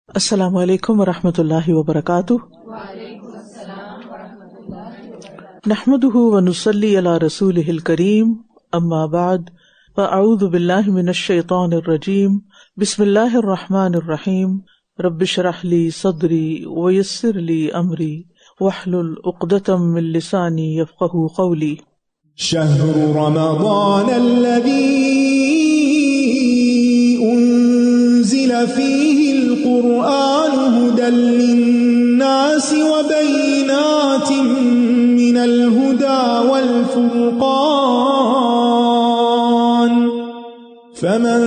السلام علیکم ورحمۃ اللہ وبرکاتہ۔ نحمده ونصلی علی رسولہ الکریم، اما بعد فاعوذ باللہ من الشیطان الرجیم، بسم اللہ الرحمن الرحیم، رب اشرح لی صدری ویسر لی امری واحلل عقدۃ من لسانی یفقہوا قولی۔ شہر رمضان الذی انزل فیہ القرآن هدى للناس وبینات من الهدى والفرقان فمن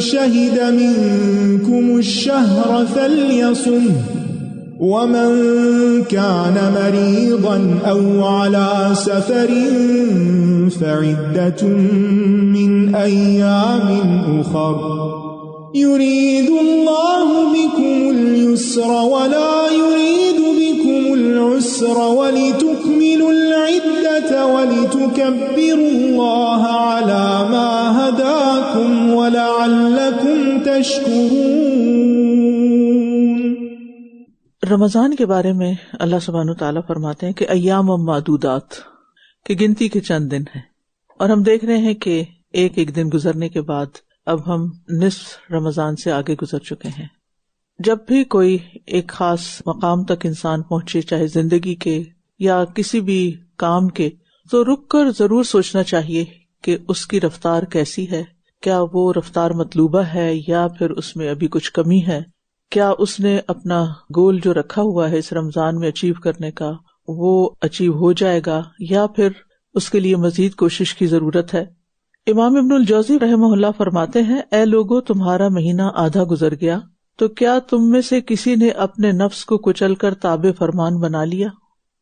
شہد منکم الشہر فلیصمه ومن كان مريضا أو على سفر فعدة من أيام أخر يريد الله بكم اليسر ولا يريد بكم العسر ولتكملوا العدة ولتكبروا الله على ما هداكم ولعلكم تشكرون۔ رمضان کے بارے میں اللہ سبحانہ وتعالیٰ فرماتے ہیں کہ ایام معدودات، کہ گنتی کے چند دن ہیں، اور ہم دیکھ رہے ہیں کہ ایک ایک دن گزرنے کے بعد اب ہم نصف رمضان سے آگے گزر چکے ہیں۔ جب بھی کوئی ایک خاص مقام تک انسان پہنچے، چاہے زندگی کے یا کسی بھی کام کے، تو رک کر ضرور سوچنا چاہیے کہ اس کی رفتار کیسی ہے، کیا وہ رفتار مطلوبہ ہے یا پھر اس میں ابھی کچھ کمی ہے، کیا اس نے اپنا گول جو رکھا ہوا ہے اس رمضان میں اچیو کرنے کا وہ اچیو ہو جائے گا یا پھر اس کے لیے مزید کوشش کی ضرورت ہے۔ امام ابن الجوزی رحمہ اللہ فرماتے ہیں، اے لوگو تمہارا مہینہ آدھا گزر گیا، تو کیا تم میں سے کسی نے اپنے نفس کو کچل کر تابع فرمان بنا لیا؟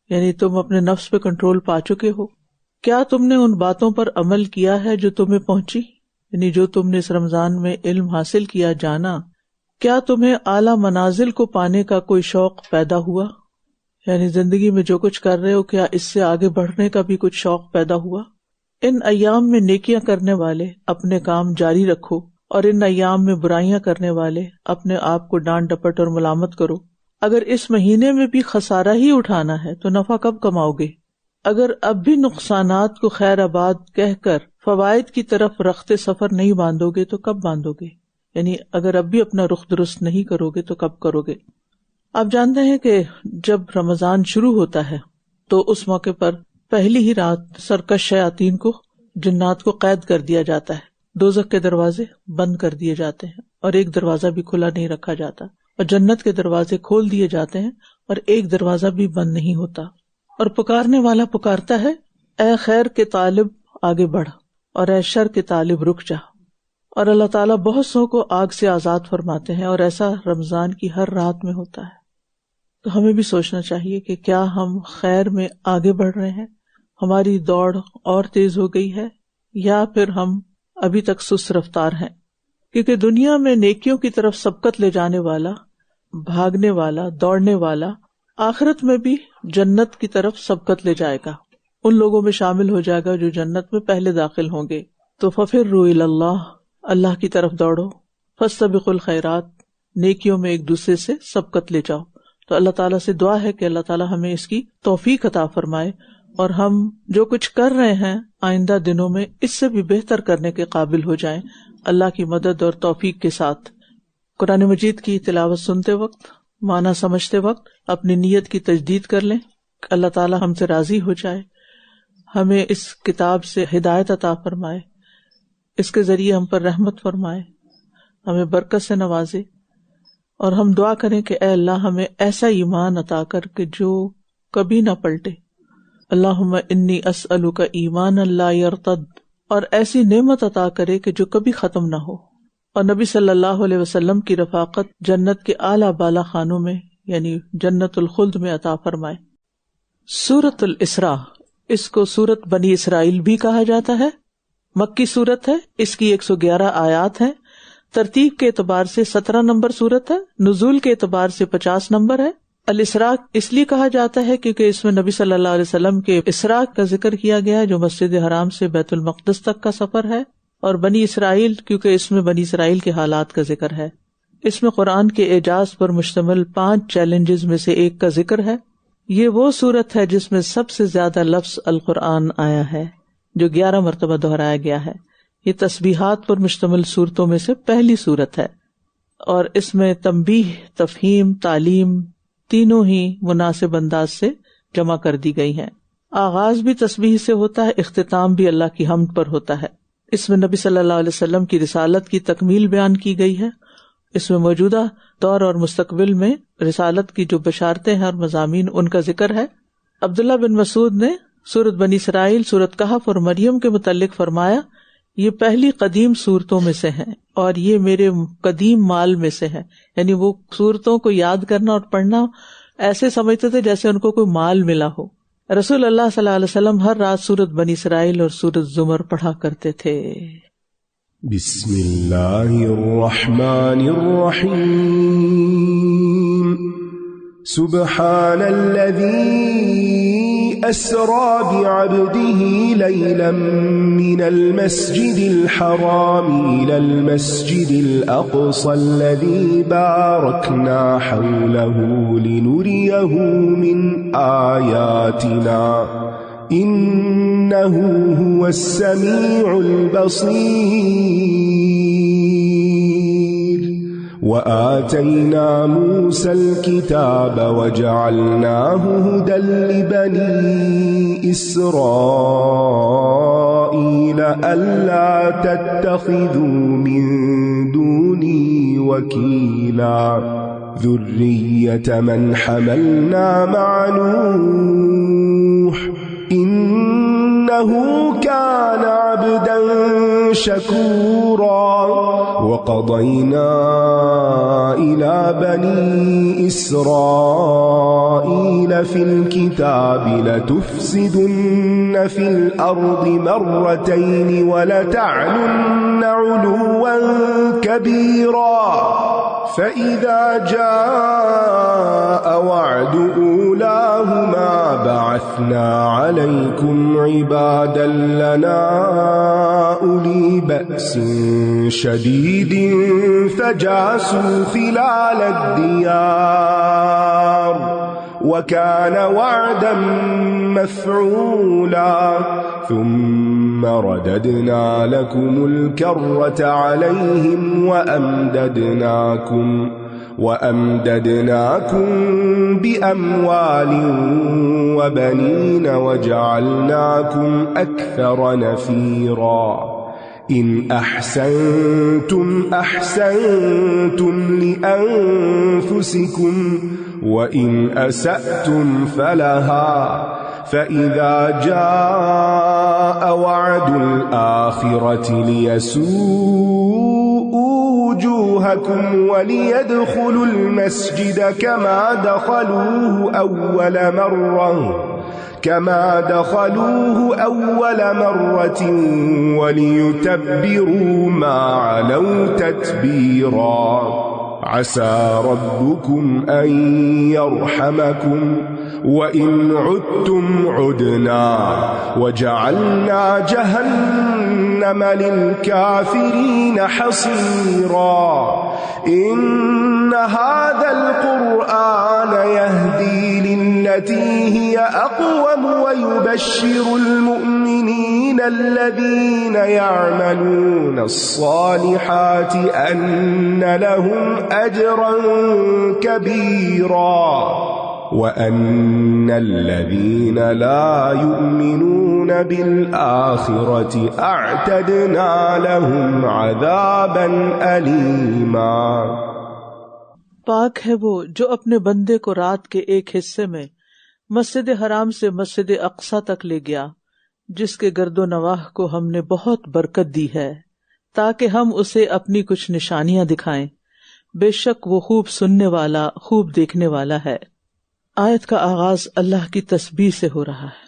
یعنی تم اپنے نفس پہ کنٹرول پا چکے ہو؟ کیا تم نے ان باتوں پر عمل کیا ہے جو تمہیں پہنچی، یعنی جو تم نے اس رمضان میں علم حاصل کیا، جانا؟ کیا تمہیں اعلیٰ منازل کو پانے کا کوئی شوق پیدا ہوا، یعنی زندگی میں جو کچھ کر رہے ہو کیا اس سے آگے بڑھنے کا بھی کچھ شوق پیدا ہوا؟ ان ایام میں نیکیاں کرنے والے اپنے کام جاری رکھو، اور ان ایام میں برائیاں کرنے والے اپنے آپ کو ڈانٹ ڈپٹ اور ملامت کرو۔ اگر اس مہینے میں بھی خسارہ ہی اٹھانا ہے تو نفع کب کماؤ گے؟ اگر اب بھی نقصانات کو خیر آباد کہہ کر فوائد کی طرف رخت سفر نہیں باندھو گے تو کب باندھو گے؟ یعنی اگر اب بھی اپنا رخ درست نہیں کرو گے تو کب کرو گے؟ آپ جانتے ہیں کہ جب رمضان شروع ہوتا ہے تو اس موقع پر پہلی ہی رات سرکش شیاطین کو، جنات کو قید کر دیا جاتا ہے، دوزخ کے دروازے بند کر دیے جاتے ہیں اور ایک دروازہ بھی کھلا نہیں رکھا جاتا، اور جنت کے دروازے کھول دیے جاتے ہیں اور ایک دروازہ بھی بند نہیں ہوتا، اور پکارنے والا پکارتا ہے، اے خیر کے طالب آگے بڑھ، اور اے شر کے طالب رک جا۔ اور اللہ تعالیٰ بہت سو کو آگ سے آزاد فرماتے ہیں، اور ایسا رمضان کی ہر رات میں ہوتا ہے۔ تو ہمیں بھی سوچنا چاہیے کہ کیا ہم خیر میں آگے بڑھ رہے ہیں، ہماری دوڑ اور تیز ہو گئی ہے، یا پھر ہم ابھی تک سست رفتار ہیں؟ کیونکہ دنیا میں نیکیوں کی طرف سبقت لے جانے والا، بھاگنے والا، دوڑنے والا، آخرت میں بھی جنت کی طرف سبقت لے جائے گا، ان لوگوں میں شامل ہو جائے گا جو جنت میں پہلے داخل ہوں گے۔ تو فَفِرُّوا إِلَى اللَّهِ، اللہ کی طرف دوڑو، فَاسْتَبِقُوا الْخَيْرَاتِ، نیکیوں میں ایک دوسرے سے سبقت لے جاؤ۔ تو اللہ تعالیٰ سے دعا ہے کہ اللہ تعالیٰ ہمیں اس کی توفیق عطا فرمائے، اور ہم جو کچھ کر رہے ہیں آئندہ دنوں میں اس سے بھی بہتر کرنے کے قابل ہو جائیں، اللہ کی مدد اور توفیق کے ساتھ۔ قرآن مجید کی تلاوت سنتے وقت، معنی سمجھتے وقت اپنی نیت کی تجدید کر لیں، اللہ تعالیٰ ہم سے راضی ہو جائے، ہمیں اس کتاب سے ہدایت عطا فرمائے، اس کے ذریعے ہم پر رحمت فرمائے، ہمیں برکت سے نوازے، اور ہم دعا کریں کہ اے اللہ ہمیں ایسا ایمان عطا کر کہ جو کبھی نہ پلٹے۔ اللہم انی اسألک ایمانا لا یرتد، اور ایسی نعمت عطا کرے کہ جو کبھی ختم نہ ہو، اور نبی صلی اللہ علیہ وسلم کی رفاقت جنت کے اعلیٰ بالا خانوں میں یعنی جنت الخلد میں عطا فرمائے۔ سورۃ الاسراء، اس کو سورۃ بنی اسرائیل بھی کہا جاتا ہے، مکی سورت ہے، اس کی 111 آیات ہیں، ترتیب کے اعتبار سے 17 نمبر سورت ہے، نزول کے اعتبار سے 50 نمبر ہے۔ الاسراء اس لیے کہا جاتا ہے کیونکہ اس میں نبی صلی اللہ علیہ وسلم کے اسراء کا ذکر کیا گیا ہے جو مسجد حرام سے بیت المقدس تک کا سفر ہے، اور بنی اسرائیل کیونکہ اس میں بنی اسرائیل کے حالات کا ذکر ہے۔ اس میں قرآن کے اعجاز پر مشتمل 5 چیلنجز میں سے ایک کا ذکر ہے۔ یہ وہ سورت ہے جس میں سب سے زیادہ لفظ القرآن آیا ہے، جو 11 مرتبہ دہرایا گیا ہے۔ یہ تسبیحات پر مشتمل صورتوں میں سے پہلی صورت ہے، اور اس میں تنبیہ، تفہیم، تعلیم تینوں ہی مناسب انداز سے جمع کر دی گئی ہیں۔ آغاز بھی تسبیح سے ہوتا ہے، اختتام بھی اللہ کی حمد پر ہوتا ہے۔ اس میں نبی صلی اللہ علیہ وسلم کی رسالت کی تکمیل بیان کی گئی ہے۔ اس میں موجودہ دور اور مستقبل میں رسالت کی جو بشارتیں ہیں اور مضامین، ان کا ذکر ہے۔ عبداللہ بن مسعود نے سورۃ بنی اسرائیل، سورۃ کہف اور مریم کے متعلق فرمایا، یہ پہلی قدیم صورتوں میں سے ہیں اور یہ میرے قدیم مال میں سے ہے۔ یعنی وہ صورتوں کو یاد کرنا اور پڑھنا ایسے سمجھتے تھے جیسے ان کو کوئی مال ملا ہو۔ رسول اللہ صلی اللہ علیہ وسلم ہر رات سورۃ بنی اسرائیل اور سورۃ زمر پڑھا کرتے تھے۔ بسم اللہ الرحمن الرحیم۔ سبحان الذی اسرى بعبده ليلا من المسجد الحرام إلى المسجد الأقصى الذي باركنا حوله لنريه من آياتنا إنه هو السميع البصير وآتينا موسى الكتاب وجعلناه هدى لبني إسرائيل ألا تتخذوا من دوني وكيلا ذرية من حملنا مع نوح إنه كان عبدا شكورا وقضينا إلى بني إسرائيل في الكتاب لتفسدن في الأرض مرتين ولتعلن علوا كبيرا فإذا جاء وعد أولاهما بعثنا عليكم عبادا لنا أولي بأس شديد فجاسوا خلال الديار وكان وعدا مفعولا ثم رددنا لكم الكرة عليهم وأمددناكم بأموال وبنين وجعلناكم أكثر نفيرا إن أحسنتم أحسنتم لأنفسكم وإن أسأتم فلها فإذا جاء وعد الآخرة ليسوءوا وجوهكم وليدخلوا المسجد كما دخلوه أول مرة وليتبروا ما علوا تتبيرا عسى ربكم أن يرحمكم وَإِنْ عُدْتُمْ عُدْنَا وَجَعَلْنَا جَهَنَّمَ لِلْكَافِرِينَ حَصِيرًا إِنَّ هَذَا الْقُرْآنَ يَهْدِي لِلَّتِي هِيَ أَقْوَمُ وَيُبَشِّرُ الْمُؤْمِنِينَ الَّذِينَ يَعْمَلُونَ الصَّالِحَاتِ أَنَّ لَهُمْ أَجْرًا كَبِيرًا وَأَنَّ الَّذِينَ لَا يُؤْمِنُونَ بِالْآخِرَةِ أَعْتَدْنَا لَهُمْ عَذَابًا أَلِيمًا۔ پاک ہے وہ جو اپنے بندے کو رات کے ایک حصے میں مسجد حرام سے مسجد اقصی تک لے گیا، جس کے گرد و نواح کو ہم نے بہت برکت دی ہے، تاکہ ہم اسے اپنی کچھ نشانیاں دکھائیں۔ بے شک وہ خوب سننے والا، خوب دیکھنے والا ہے۔ آیت کا آغاز اللہ کی تسبیح سے ہو رہا ہے،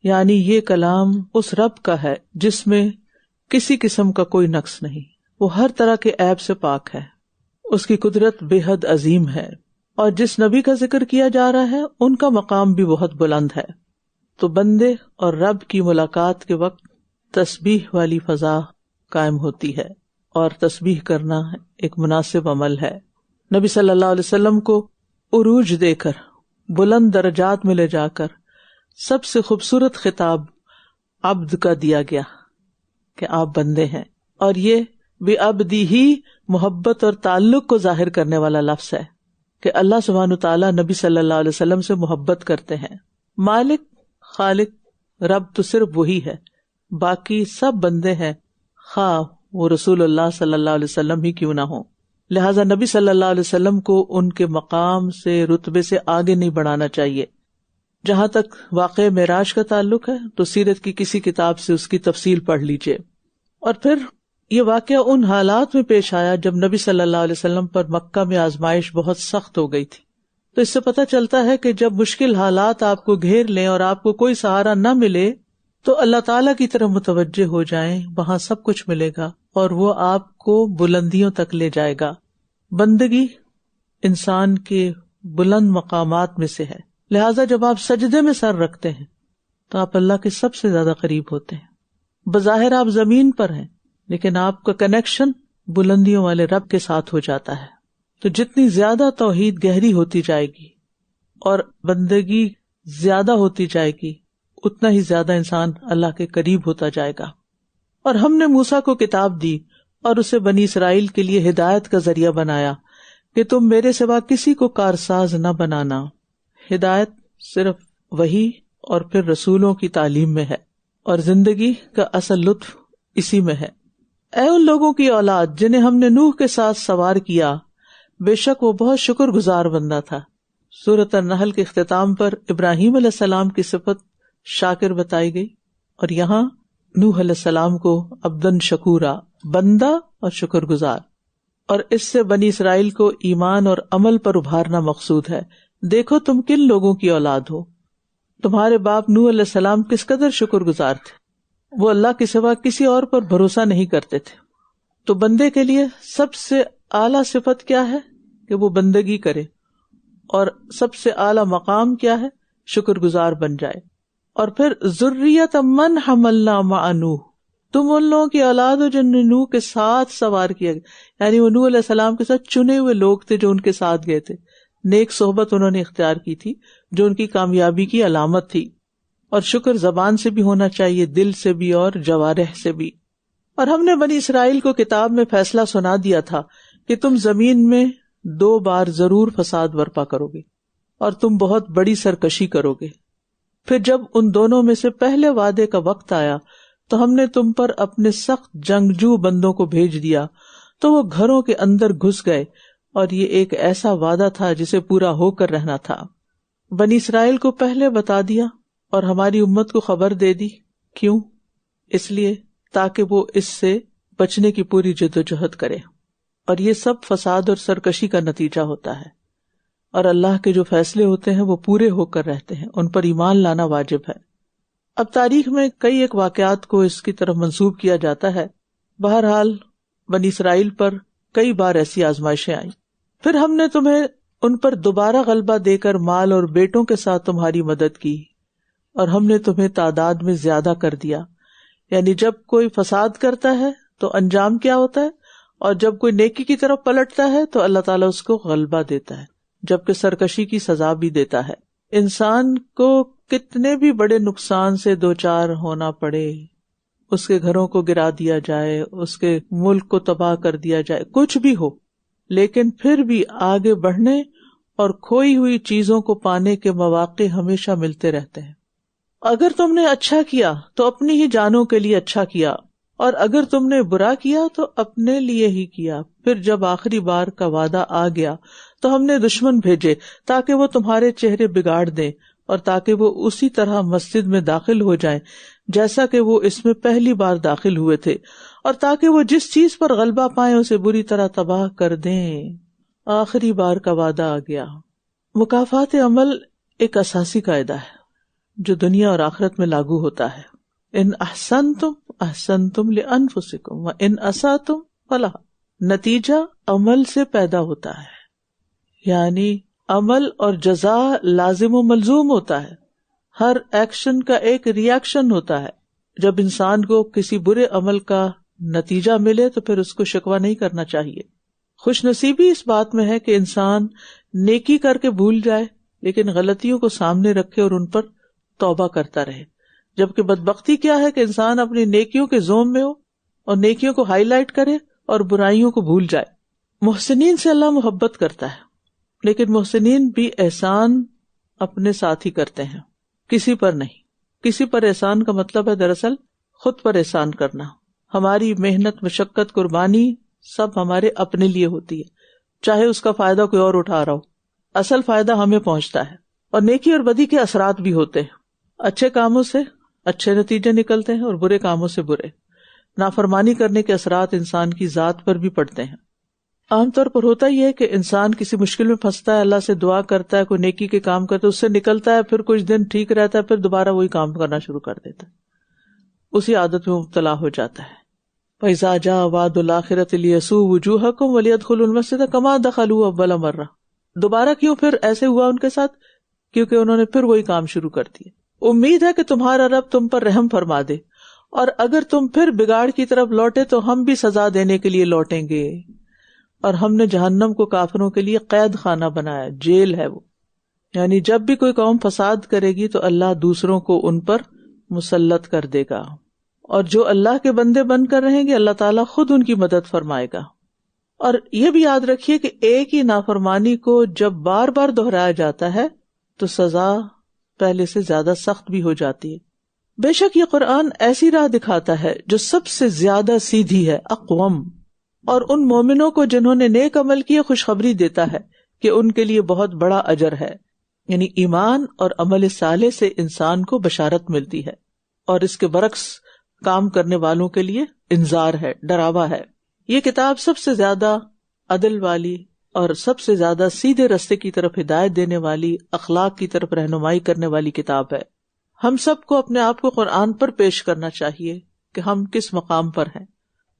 یعنی یہ کلام اس رب کا ہے جس میں کسی قسم کا کوئی نقص نہیں، وہ ہر طرح کے عیب سے پاک ہے، اس کی قدرت بے حد عظیم ہے، اور جس نبی کا ذکر کیا جا رہا ہے ان کا مقام بھی بہت بلند ہے۔ تو بندے اور رب کی ملاقات کے وقت تسبیح والی فضا قائم ہوتی ہے، اور تسبیح کرنا ایک مناسب عمل ہے۔ نبی صلی اللہ علیہ وسلم کو عروج دے کر، بلند درجات میں لے جا کر سب سے خوبصورت خطاب عبد کا دیا گیا کہ آپ بندے ہیں، اور یہ بھی عبدی ہی محبت اور تعلق کو ظاہر کرنے والا لفظ ہے کہ اللہ سبحانہ تعالیٰ نبی صلی اللہ علیہ وسلم سے محبت کرتے ہیں. مالک، خالق، رب تو صرف وہی ہے، باقی سب بندے ہیں، خواہ وہ رسول اللہ صلی اللہ علیہ وسلم ہی کیوں نہ ہو. لہٰذا نبی صلی اللہ علیہ وسلم کو ان کے مقام سے، رتبے سے آگے نہیں بڑھانا چاہیے. جہاں تک واقعہ معراج کا تعلق ہے تو سیرت کی کسی کتاب سے اس کی تفصیل پڑھ لیجئے. اور پھر یہ واقعہ ان حالات میں پیش آیا جب نبی صلی اللہ علیہ وسلم پر مکہ میں آزمائش بہت سخت ہو گئی تھی. تو اس سے پتہ چلتا ہے کہ جب مشکل حالات آپ کو گھیر لیں اور آپ کو کوئی سہارا نہ ملے تو اللہ تعالیٰ کی طرف متوجہ ہو جائیں، وہاں سب کچھ ملے گا اور وہ آپ کو بلندیوں تک لے جائے گا. بندگی انسان کے بلند مقامات میں سے ہے، لہٰذا جب آپ سجدے میں سر رکھتے ہیں تو آپ اللہ کے سب سے زیادہ قریب ہوتے ہیں. بظاہر آپ زمین پر ہیں لیکن آپ کا کنیکشن بلندیوں والے رب کے ساتھ ہو جاتا ہے. تو جتنی زیادہ توحید گہری ہوتی جائے گی اور بندگی زیادہ ہوتی جائے گی اتنا ہی زیادہ انسان اللہ کے قریب ہوتا جائے گا. اور ہم نے موسیٰ کو کتاب دی اور اسے بنی اسرائیل کے لیے ہدایت کا ذریعہ بنایا کہ تم میرے سوا کسی کو کارساز نہ بنانا. ہدایت صرف وحی اور پھر رسولوں کی تعلیم میں ہے، اور زندگی کا اصل لطف اسی میں ہے. اے ان لوگوں کی اولاد جنہیں ہم نے نوح کے ساتھ سوار کیا، بے شک وہ بہت شکر گزار بندہ تھا. سورۃ النحل کے اختتام پر ابراہیم علیہ السلام کی صفت شاکر بتائی گئی، اور یہاں نوح علیہ السلام کو عبدن شکورا، بندہ اور شکر گزار. اور اس سے بنی اسرائیل کو ایمان اور عمل پر ابھارنا مقصود ہے. دیکھو تم کن لوگوں کی اولاد ہو. تمہارے باپ نوح علیہ السلام کس قدر شکر گزار تھے، وہ اللہ کے سوا کسی اور پر بھروسہ نہیں کرتے تھے. تو بندے کے لیے سب سے اعلیٰ صفت کیا ہے کہ وہ بندگی کرے، اور سب سے اعلیٰ مقام کیا ہے، شکر گزار بن جائے. اور پھر ذریۃ من حملنا مع نوح، تم ان لوگوں کی اولاد ہو جن نے نوح کے ساتھ سوار کیا گیا، یعنی وہ نوح علیہ السلام کے ساتھ چنے ہوئے لوگ تھے جو ان کے ساتھ گئے تھے. نیک صحبت انہوں نے اختیار کی تھی جو ان کی کامیابی کی علامت تھی. اور شکر زبان سے بھی ہونا چاہیے، دل سے بھی اور جوارح سے بھی. اور ہم نے بنی اسرائیل کو کتاب میں فیصلہ سنا دیا تھا کہ تم زمین میں 2 بار ضرور فساد برپا کرو گے اور تم بہت بڑی سرکشی کرو گے. پھر جب ان دونوں میں سے پہلے وعدے کا وقت آیا تو ہم نے تم پر اپنے سخت جنگجو بندوں کو بھیج دیا تو وہ گھروں کے اندر گھس گئے، اور یہ ایک ایسا وعدہ تھا جسے پورا ہو کر رہنا تھا. بنی اسرائیل کو پہلے بتا دیا اور ہماری امت کو خبر دے دی. کیوں؟ اس لیے تاکہ وہ اس سے بچنے کی پوری جدوجہد کرے. اور یہ سب فساد اور سرکشی کا نتیجہ ہوتا ہے، اور اللہ کے جو فیصلے ہوتے ہیں وہ پورے ہو کر رہتے ہیں، ان پر ایمان لانا واجب ہے. اب تاریخ میں کئی ایک واقعات کو اس کی طرف منسوب کیا جاتا ہے. بہرحال بنی اسرائیل پر کئی بار ایسی آزمائشیں آئیں. پھر ہم نے تمہیں ان پر دوبارہ غلبہ دے کر مال اور بیٹوں کے ساتھ تمہاری مدد کی، اور ہم نے تمہیں تعداد میں زیادہ کر دیا. یعنی جب کوئی فساد کرتا ہے تو انجام کیا ہوتا ہے، اور جب کوئی نیکی کی طرف پلٹتا ہے تو اللہ تعالیٰ اس کو غلبہ دیتا ہے، جبکہ سرکشی کی سزا بھی دیتا ہے. انسان کو کتنے بھی بڑے نقصان سے دوچار ہونا پڑے، اس کے گھروں کو گرا دیا جائے، اس کے ملک کو تباہ کر دیا جائے، کچھ بھی ہو، لیکن پھر بھی آگے بڑھنے اور کھوئی ہوئی چیزوں کو پانے کے مواقع ہمیشہ ملتے رہتے ہیں. اگر تم نے اچھا کیا تو اپنی ہی جانوں کے لیے اچھا کیا، اور اگر تم نے برا کیا تو اپنے لیے ہی کیا. پھر جب آخری بار کا وعدہ آ گیا تو ہم نے دشمن بھیجے تاکہ وہ تمہارے چہرے بگاڑ دیں، اور تاکہ وہ اسی طرح مسجد میں داخل ہو جائیں جیسا کہ وہ اس میں پہلی بار داخل ہوئے تھے، اور تاکہ وہ جس چیز پر غلبہ پائیں اسے بری طرح تباہ کر دیں. آخری بار کا وعدہ آ گیا. مکافات عمل ایک اساسی قاعدہ ہے جو دنیا اور آخرت میں لاگو ہوتا ہے. ان احسنتم احسنتم لانفسکم وان اسأتم فلہا. نتیجہ عمل سے پیدا ہوتا ہے، یعنی عمل اور جزا لازم و ملزوم ہوتا ہے. ہر ایکشن کا ایک ری ایکشن ہوتا ہے. جب انسان کو کسی برے عمل کا نتیجہ ملے تو پھر اس کو شکوہ نہیں کرنا چاہیے، خوش نصیبی اس بات میں ہے کہ انسان نیکی کر کے بھول جائے لیکن غلطیوں کو سامنے رکھے اور ان پر توبہ کرتا رہے، جبکہ بدبختی کیا ہے کہ انسان اپنی نیکیوں کے زوم میں ہو اور نیکیوں کو ہائی لائٹ کرے اور برائیوں کو بھول جائے۔ محسنین سے اللہ محبت کرتا ہے، لیکن محسنین بھی احسان اپنے ساتھ ہی کرتے ہیں، کسی پر نہیں۔ کسی پر احسان کا مطلب ہے دراصل خود پر احسان کرنا۔ ہماری محنت، مشقت، قربانی سب ہمارے اپنے لیے ہوتی ہے، چاہے اس کا فائدہ کوئی اور اٹھا رہا ہو، اصل فائدہ ہمیں پہنچتا ہے۔ اور نیکی اور بدی کے اثرات بھی ہوتے ہیں، اچھے کاموں سے اچھے نتیجے نکلتے ہیں اور برے کاموں سے برے۔ نافرمانی کرنے کے اثرات انسان کی ذات پر بھی پڑتے ہیں۔ عام طور پر ہوتا ہی ہے کہ انسان کسی مشکل میں پھنستا ہے، اللہ سے دعا کرتا ہے، کوئی نیکی کے کام کرتا ہے، اس سے نکلتا ہے، پھر کچھ دن ٹھیک رہتا ہے، پھر دوبارہ وہی کام کرنا شروع کر دیتا ہے، اسی عادت میں مبتلا ہو جاتا ہے۔ فَإِذَا جَاءَ وَعْدُ الْآخِرَةِ لِيَسُوءُ وُجُوهَكُمْ وَلِيَدْخُلُوا الْمَسْجِدَ كَمَا دَخَلُوهُ أَوَّلَ مَرَّةٍ۔ دوبارہ کیوں پھر ایسے ہوا ان کے ساتھ؟ کیونکہ انہوں نے پھر وہی کام شروع کر دیے۔ امید ہے کہ تمہارا رب تم پر رحم فرما دے، اور اگر تم پھر بگاڑ کی طرف لوٹے تو ہم بھی سزا دینے کے لیے لوٹیں گے، اور ہم نے جہنم کو کافروں کے لیے قید خانہ بنایا، جیل ہے وہ۔ یعنی جب بھی کوئی قوم فساد کرے گی تو اللہ دوسروں کو ان پر مسلط کر دے گا، اور جو اللہ کے بندے بن کر رہیں گے اللہ تعالیٰ خود ان کی مدد فرمائے گا۔ اور یہ بھی یاد رکھیے کہ ایک ہی نافرمانی کو جب بار بار دہرایا جاتا ہے تو سزا پہلے سے زیادہ سخت بھی ہو جاتی ہے۔ بے شک یہ قرآن ایسی راہ دکھاتا ہے جو سب سے زیادہ سیدھی ہے، اقوم، اور ان مومنوں کو جنہوں نے نیک عمل کیے خوشخبری دیتا ہے کہ ان کے لیے بہت بڑا اجر ہے۔ یعنی ایمان اور عمل صالح سے انسان کو بشارت ملتی ہے، اور اس کے برعکس کام کرنے والوں کے لیے انذار ہے، ڈراوا ہے۔ یہ کتاب سب سے زیادہ عدل والی اور سب سے زیادہ سیدھے رستے کی طرف ہدایت دینے والی، اخلاق کی طرف رہنمائی کرنے والی کتاب ہے۔ ہم سب کو اپنے آپ کو قرآن پر پیش کرنا چاہیے کہ ہم کس مقام پر ہیں،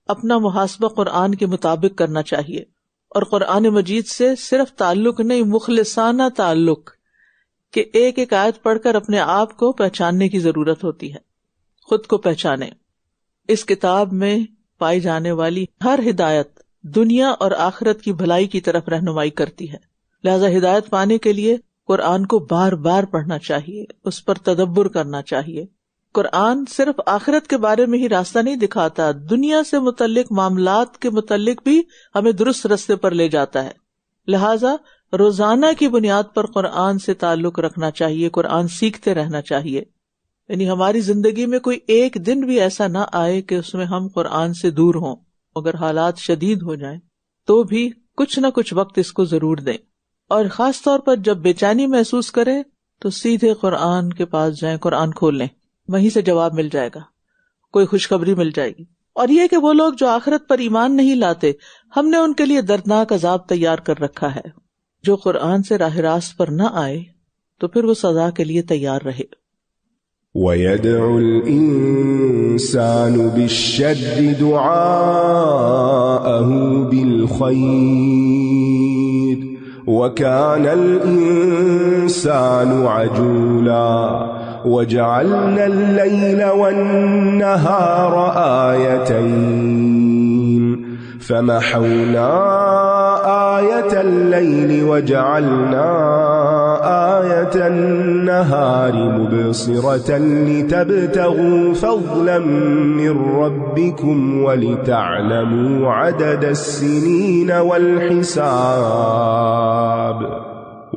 اپنا محاسبہ قرآن کے مطابق کرنا چاہیے، اور قرآن مجید سے صرف تعلق نہیں، مخلصانہ تعلق، کہ ایک ایک آیت پڑھ کر اپنے آپ کو پہچاننے کی ضرورت ہوتی ہے، خود کو پہچانے۔ اس کتاب میں پائی جانے والی ہر ہدایت دنیا اور آخرت کی بھلائی کی طرف رہنمائی کرتی ہے، لہذا ہدایت پانے کے لیے قرآن کو بار بار پڑھنا چاہیے، اس پر تدبر کرنا چاہیے۔ قرآن صرف آخرت کے بارے میں ہی راستہ نہیں دکھاتا، دنیا سے متعلق معاملات کے متعلق بھی ہمیں درست راستے پر لے جاتا ہے، لہذا روزانہ کی بنیاد پر قرآن سے تعلق رکھنا چاہیے، قرآن سیکھتے رہنا چاہیے۔ یعنی ہماری زندگی میں کوئی ایک دن بھی ایسا نہ آئے کہ اس میں ہم قرآن سے دور ہوں، اگر حالات شدید ہو جائیں تو بھی کچھ نہ کچھ وقت اس کو ضرور دیں، اور خاص طور پر جب بے چینی محسوس کریں تو سیدھے قرآن کے پاس جائیں، قرآن کھول لیں، وہیں سے جواب مل جائے گا، کوئی خوشخبری مل جائے گی۔ اور یہ کہ وہ لوگ جو آخرت پر ایمان نہیں لاتے، ہم نے ان کے لیے دردناک عذاب تیار کر رکھا ہے۔ جو قرآن سے راہ راست پر نہ آئے تو پھر وہ سزا کے لیے تیار رہے۔ وَيَدْعُ الْإِنسَانُ بِالشَّرِّ دُعَاءَهُ بِالْخَيْرِ وَكَانَ الْإِنسَانُ عَجُولًا وَجَعَلْنَا اللَّيْلَ وَالنَّهَارَ آيَتَيْنِ فَمَحَوْنَا آيَةَ اللَّيْلِ وَجَعَلْنَا آيَةَ النَّهَارِ مُبْصِرَةً لِتَبْتَغُوا فَضْلًا مِّن رَّبِّكُمْ وَلِتَعْلَمُوا عَدَدَ السِّنِينَ وَالْحِسَابَ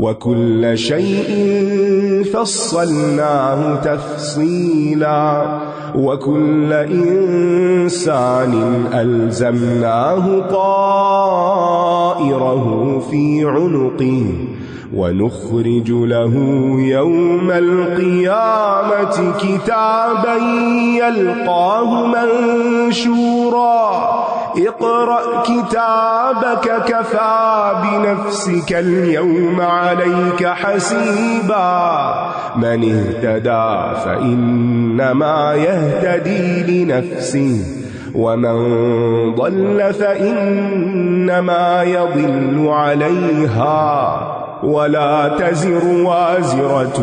وَكُلَّ شَيْءٍ فَصَّلْنَاهُ تَفْصِيلًا وَكُلَّ إِنسَانٍ أَلْزَمْنَاهُ طَائِرَهُ فِي عُنُقِهِ وَنُخْرِجُ لَهُ يَوْمَ الْقِيَامَةِ كِتَابًا يَلْقَاهُ مَنشُورًا اقرأ كتابك كفى بنفسك اليوم عليك حسيبا من اهتدى فإنما يهتدي لنفسه ومن ضل فإنما يضل عليها ولا تزر وازرة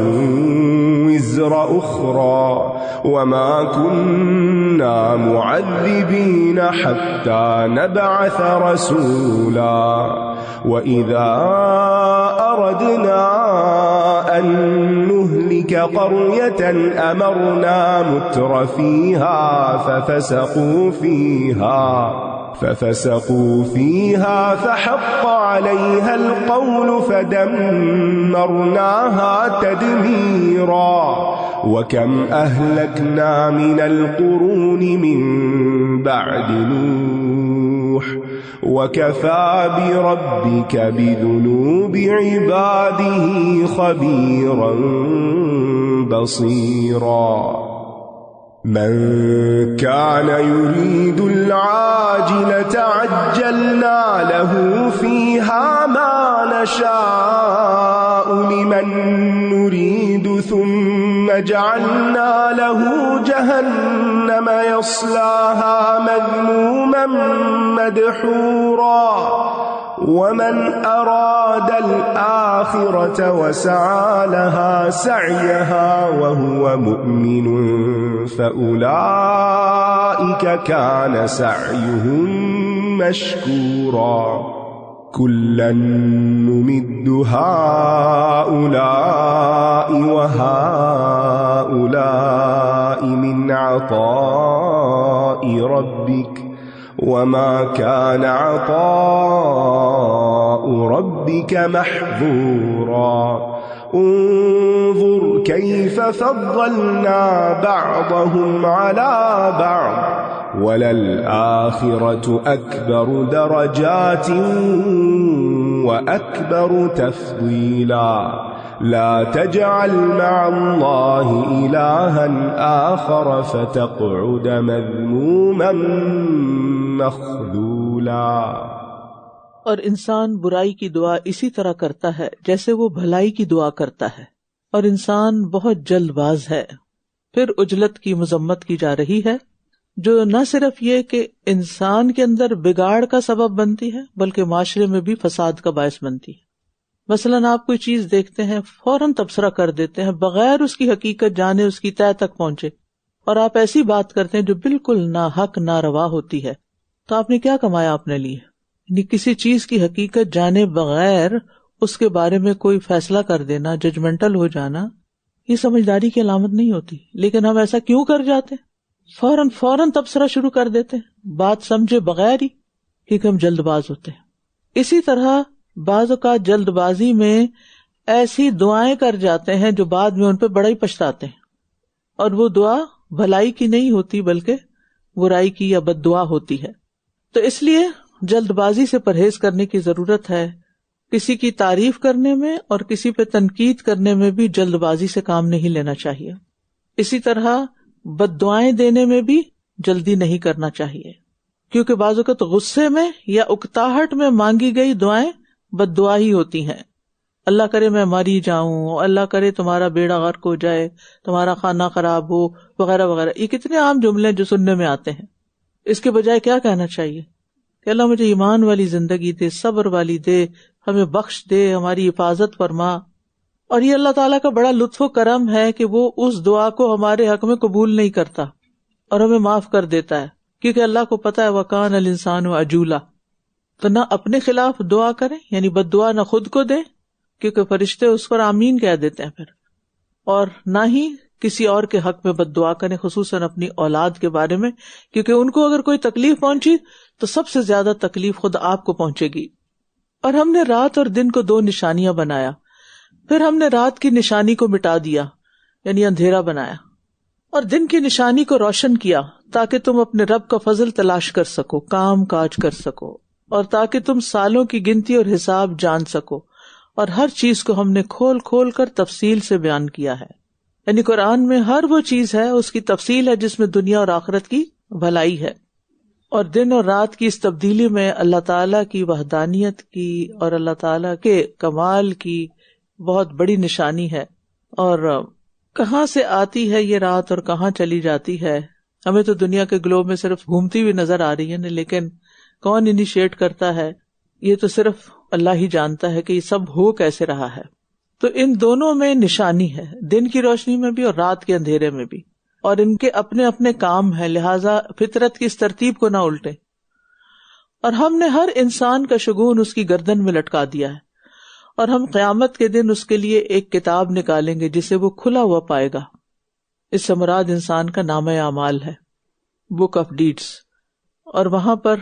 وزر أخرى وما كنا معذبين حتى نبعث رسولا وإذا أردنا أن نهلك قرية أمرنا متر فيها ففسقوا فيها فحق عليها القول فدمرناها تدميرا وكم أهلكنا من القرون من بعد نوح وكفى بربك بذنوب عباده خبيرا بصيرا من كان يريد العاجلة عجلنا له فيها ما نشاء لمن نريد ثم جعلنا له جهنم يصلاها مذموما مدحورا ومن أراد الآخرة وسعى لها سعيها وهو مؤمن فأولئك كان سعيهم مشكورا كلا نمد هؤلاء وهؤلاء من عطاء ربك وما كان عطاء ربك محظورا انظر كيف فضلنا بعضهم على بعض وللآخرة أكبر درجات وأكبر تفضيلا لا تجعل مع الله إلها آخر فتقعد مذموما مخذولا۔ اور انسان برائی کی دعا اسی طرح کرتا ہے جیسے وہ بھلائی کی دعا کرتا ہے، اور انسان بہت جلد باز ہے۔ پھر عجلت کی مذمت کی جا رہی ہے جو نہ صرف یہ کہ انسان کے اندر بگاڑ کا سبب بنتی ہے بلکہ معاشرے میں بھی فساد کا باعث بنتی ہے۔ مثلاً آپ کوئی چیز دیکھتے ہیں فوراً تبصرہ کر دیتے ہیں بغیر اس کی حقیقت جانے، اس کی تہہ تک پہنچے، اور آپ ایسی بات کرتے ہیں جو بالکل ناحق ناروا ہوتی ہے، تو آپ نے کیا کمایا اپنے لیے؟ یعنی کسی چیز کی حقیقت جانے بغیر اس کے بارے میں کوئی فیصلہ کر دینا، ججمنٹل ہو جانا، یہ سمجھداری کی علامت نہیں ہوتی۔ لیکن ہم ایسا کیوں کر جاتے ہیں؟ فوراً تبصرہ شروع کر دیتے ہیں بات سمجھے بغیر ہی، کیونکہ ہم جلد باز ہوتے ہیں۔ اسی طرح بعض اوقات جلد بازی میں ایسی دعائیں کر جاتے ہیں جو بعد میں ان پہ بڑا ہی پچھتاتے ہیں، اور وہ دعا بھلائی کی نہیں ہوتی بلکہ برائی کی یا بد دعا ہوتی ہے۔ تو اس لیے جلد بازی سے پرہیز کرنے کی ضرورت ہے۔ کسی کی تعریف کرنے میں اور کسی پہ تنقید کرنے میں بھی جلد بازی سے کام نہیں لینا چاہیے۔ اسی طرح بد دعائیں دینے میں بھی جلدی نہیں کرنا چاہیے، کیونکہ بعض اوقات غصے میں یا اکتاہٹ میں مانگی گئی دعائیں بد دعا ہی ہوتی ہیں۔ اللہ کرے میں ماری جاؤں، اللہ کرے تمہارا بیڑا غرق ہو جائے، تمہارا کھانا خراب ہو، وغیرہ وغیرہ۔ یہ کتنے عام جملے جو سننے میں آتے ہیں۔ اس کے بجائے کیا کہنا چاہیے کہ اللہ مجھے ایمان والی زندگی دے، صبر والی دے، ہمیں بخش دے، ہماری حفاظت فرما۔ اور یہ اللہ تعالیٰ کا بڑا لطف و کرم ہے کہ وہ اس دعا کو ہمارے حق میں قبول نہیں کرتا اور ہمیں معاف کر دیتا ہے، کیونکہ اللہ کو پتا ہے وَكَانَ الْإِنسَانُ عَجُولًا۔ تو نہ اپنے خلاف دعا کریں، یعنی بد دعا نہ خود کو دیں، کیونکہ فرشتے اس پر آمین کہہ دیتے ہیں پھر، اور نہ ہی کسی اور کے حق میں بد دعا کریں، خصوصاً اپنی اولاد کے بارے میں، کیونکہ ان کو اگر کوئی تکلیف پہنچی تو سب سے زیادہ تکلیف خود آپ کو پہنچے گی۔ اور ہم نے رات اور دن کو 2 نشانیاں بنایا، پھر ہم نے رات کی نشانی کو مٹا دیا، یعنی اندھیرا بنایا، اور دن کی نشانی کو روشن کیا تاکہ تم اپنے رب کا فضل تلاش کر سکو، کام کاج کر سکو، اور تاکہ تم سالوں کی گنتی اور حساب جان سکو۔ اور ہر چیز کو ہم نے کھول کھول کر تفصیل سے بیان کیا ہے، یعنی قرآن میں ہر وہ چیز ہے، اس کی تفصیل ہے جس میں دنیا اور آخرت کی بھلائی ہے۔ اور دن اور رات کی اس تبدیلی میں اللہ تعالیٰ کی وحدانیت کی اور اللہ تعالیٰ کے کمال کی بہت بڑی نشانی ہے۔ اور کہاں سے آتی ہے یہ رات اور کہاں چلی جاتی ہے؟ ہمیں تو دنیا کے گلوب میں صرف گھومتی ہوئی نظر آ رہی ہے نا، لیکن کون انیشیٹ کرتا ہے؟ یہ تو صرف اللہ ہی جانتا ہے کہ یہ سب ہو کیسے رہا ہے. تو ان دونوں میں نشانی ہے، دن کی روشنی میں بھی اور رات کے اندھیرے میں بھی، اور ان کے اپنے اپنے کام ہیں، لہٰذا فطرت کی اس ترتیب کو نہ الٹے. اور ہم نے ہر انسان کا شگون اس کی گردن میں لٹکا دیا ہے، اور ہم قیامت کے دن اس کے لیے ایک کتاب نکالیں گے جسے وہ کھلا ہوا پائے گا. اس سے مراد انسان کا نامہ اعمال ہے، بک آف ڈیڈس، اور وہاں پر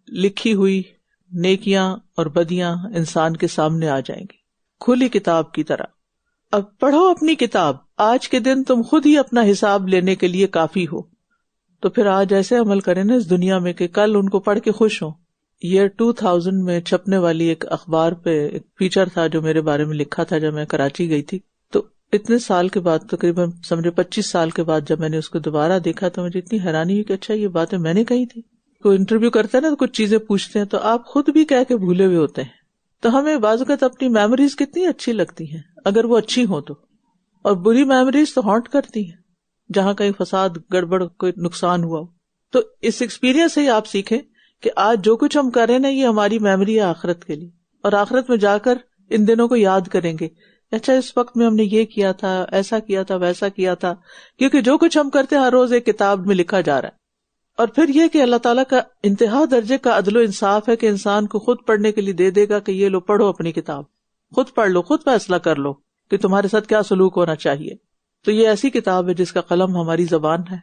لکھی ہوئی نیکیاں اور بدیاں انسان کے سامنے آ جائیں گی کھلی کتاب کی طرح. اب پڑھو اپنی کتاب، آج کے دن تم خود ہی اپنا حساب لینے کے لیے کافی ہو. تو پھر آج ایسے عمل کریں نا اس دنیا میں کہ کل ان کو پڑھ کے خوش ہوں. ایئر 2000 میں چھپنے والی ایک اخبار پہ ایک فیچر تھا جو میرے بارے میں لکھا تھا جب میں کراچی گئی تھی. تو اتنے سال کے بعد، تقریباً سمجھے 25 سال کے بعد جب میں نے اس کو دوبارہ دیکھا تو مجھے اتنی حیرانی ہوئی کہ اچھا یہ باتیں میں نے کہی تھی. کوئی انٹرویو کرتا ہے نا تو کچھ چیزیں پوچھتے ہیں تو آپ خود بھی کہہ کے بھولے ہوئے ہوتے ہیں. تو ہمیں بعض اوقات اپنی میموریز کتنی اچھی لگتی ہیں اگر وہ اچھی ہوں تو، اور بری میموریز تو ہانٹ کرتی ہیں جہاں کہیں فساد گڑبڑ کوئی نقصان ہوا ہو. تو اس ایکسپیرینس سے ہی آپ سیکھیں کہ آج جو کچھ ہم کر رہے ہیں نا یہ ہماری میموری ہے آخرت کے لیے، اور آخرت میں جا کر ان دنوں کو یاد کریں گے. اچھا اس وقت میں ہم نے یہ کیا تھا، ایسا کیا تھا، ویسا کیا تھا، کیونکہ جو کچھ ہم کرتے ہیں ہر روز ایک کتاب میں لکھا جا رہا ہے. اور پھر یہ کہ اللہ تعالیٰ کا انتہا درجے کا عدل و انصاف ہے کہ انسان کو خود پڑھنے کے لیے دے دے گا کہ یہ لو پڑھو اپنی کتاب، خود پڑھ لو، خود فیصلہ کر لو کہ تمہارے ساتھ کیا سلوک ہونا چاہیے. تو یہ ایسی کتاب ہے جس کا قلم ہماری زبان ہے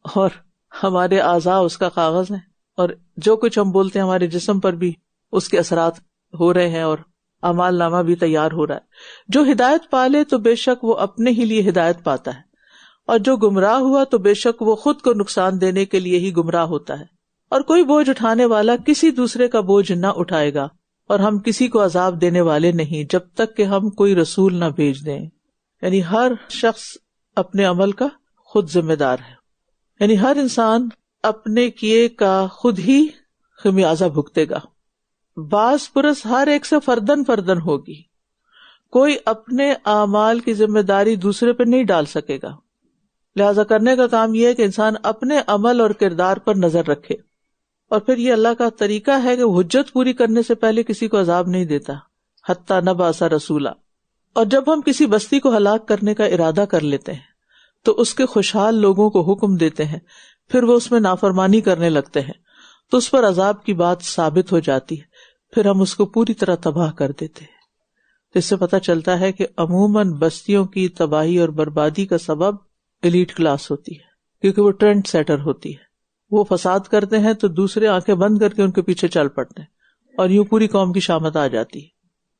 اور ہمارے اعضاء اس کا کاغذ ہے، اور جو کچھ ہم بولتے ہیں ہمارے جسم پر بھی اس کے اثرات ہو رہے ہیں، اور اعمال نامہ بھی تیار ہو رہا ہے. جو ہدایت پالے تو بے شک وہ اپنے ہی لیے ہدایت پاتا ہے، اور جو گمراہ ہوا تو بے شک وہ خود کو نقصان دینے کے لیے ہی گمراہ ہوتا ہے. اور کوئی بوجھ اٹھانے والا کسی دوسرے کا بوجھ نہ اٹھائے گا، اور ہم کسی کو عذاب دینے والے نہیں جب تک کہ ہم کوئی رسول نہ بھیج دیں. یعنی ہر شخص اپنے عمل کا خود ذمہ دار ہے، یعنی ہر انسان اپنے کیے کا خود ہی خمیازہ بھگتے گا. باز پرس ہر ایک سے فردن فردن ہوگی، کوئی اپنے اعمال کی ذمہ داری دوسرے پہ نہیں ڈال سکے گا. لہذا کرنے کا کام یہ ہے کہ انسان اپنے عمل اور کردار پر نظر رکھے. اور پھر یہ اللہ کا طریقہ ہے کہ وہ حجت پوری کرنے سے پہلے کسی کو عذاب نہیں دیتا، حتیٰ نبعث رسولا. اور جب ہم کسی بستی کو ہلاک کرنے کا ارادہ کر لیتے ہیں تو اس کے خوشحال لوگوں کو حکم دیتے ہیں، پھر وہ اس میں نافرمانی کرنے لگتے ہیں تو اس پر عذاب کی بات ثابت ہو جاتی ہے، پھر ہم اس کو پوری طرح تباہ کر دیتے ہیں. اس سے پتہ چلتا ہے کہ عموماً بستیوں کی تباہی اور بربادی کا سبب ایلیٹ کلاس ہوتی ہے، کیونکہ وہ ٹرینڈ سیٹر ہوتی ہے. وہ فساد کرتے ہیں تو دوسرے آنکھیں بند کر کے ان کے پیچھے چل پڑتے ہیں، اور یوں پوری قوم کی شامت آ جاتی ہے.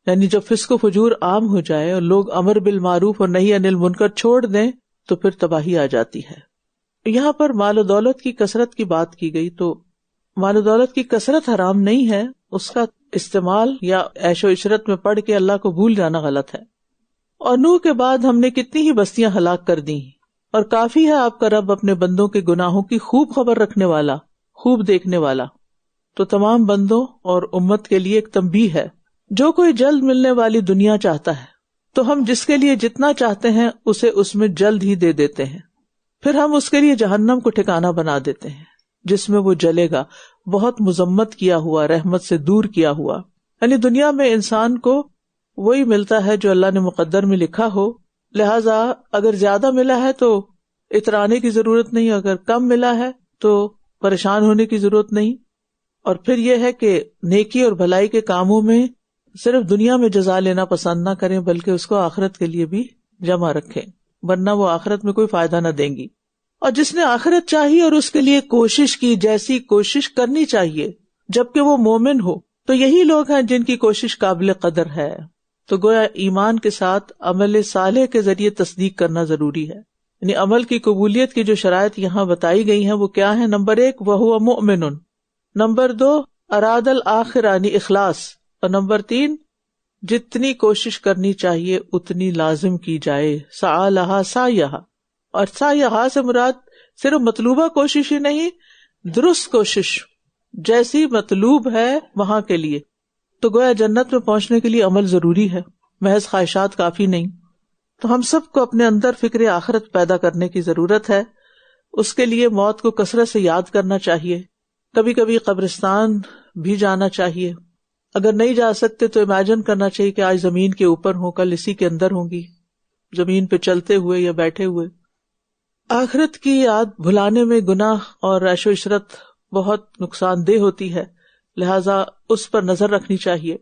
یعنی جب فسق و فجور عام ہو جائے اور لوگ امر بالمعروف اور نہی عن المنکر چھوڑ دیں تو پھر تباہی آ جاتی ہے. یہاں پر مال و دولت کی کثرت کی بات کی گئی، تو مال و دولت کی کثرت حرام نہیں ہے، اس کا استعمال یا عیش و عشرت میں پڑھ کے اللہ کو بھول جانا غلط ہے. اور نوح کے بعد ہم نے کتنی ہی بستیاں ہلاک کر دی، اور کافی ہے آپ کا رب اپنے بندوں کے گناہوں کی خوب خبر رکھنے والا، خوب دیکھنے والا. تو تمام بندوں اور امت کے لیے ایک تنبیہ ہے، جو کوئی جلد ملنے والی دنیا چاہتا ہے تو ہم جس کے لیے جتنا چاہتے ہیں اسے اس میں جلد ہی دے دیتے ہیں، پھر ہم اس کے لیے جہنم کو ٹھکانہ بنا دیتے ہیں جس میں وہ جلے گا، بہت مذمت کیا ہوا، رحمت سے دور کیا ہوا. یعنی دنیا میں انسان کو وہی ملتا ہے جو اللہ نے مقدر میں لکھا ہو، لہٰذا اگر زیادہ ملا ہے تو اترانے کی ضرورت نہیں، اگر کم ملا ہے تو پریشان ہونے کی ضرورت نہیں. اور پھر یہ ہے کہ نیکی اور بھلائی کے کاموں میں صرف دنیا میں جزا لینا پسند نہ کریں بلکہ اس کو آخرت کے لیے بھی جمع رکھیں، ورنہ وہ آخرت میں کوئی فائدہ نہ دیں گی. اور جس نے آخرت چاہی اور اس کے لیے کوشش کی جیسی کوشش کرنی چاہیے جبکہ وہ مومن ہو، تو یہی لوگ ہیں جن کی کوشش قابل قدر ہے. تو گویا ایمان کے ساتھ عمل صالح کے ذریعے تصدیق کرنا ضروری ہے. یعنی عمل کی قبولیت کی جو شرائط یہاں بتائی گئی ہیں وہ کیا ہیں؟ نمبر 1 وَهُوَ مُؤْمِنٌ، نمبر 2 اراد الآخرہ یعنی اخلاص، اور نمبر 3 جتنی کوشش کرنی چاہیے اتنی لازم کی جائے، سعی لہا سعیہا. اور سعیہا سے مراد صرف مطلوبہ کوشش ہی نہیں، درست کوشش جیسی مطلوب ہے وہاں کے لیے. تو گویا جنت میں پہنچنے کے لیے عمل ضروری ہے، محض خواہشات کافی نہیں. تو ہم سب کو اپنے اندر فکر آخرت پیدا کرنے کی ضرورت ہے. اس کے لیے موت کو کثرت سے یاد کرنا چاہیے، کبھی کبھی قبرستان بھی جانا چاہیے، اگر نہیں جا سکتے تو امیجن کرنا چاہیے کہ آج زمین کے اوپر ہوں، کل اسی کے اندر ہوں گی، زمین پہ چلتے ہوئے یا بیٹھے ہوئے۔ آخرت کی یاد بھلانے میں گناہ اور عیش و عشرت بہت نقصان دہ ہوتی ہے، لہٰذا اس پر نظر رکھنی چاہیے۔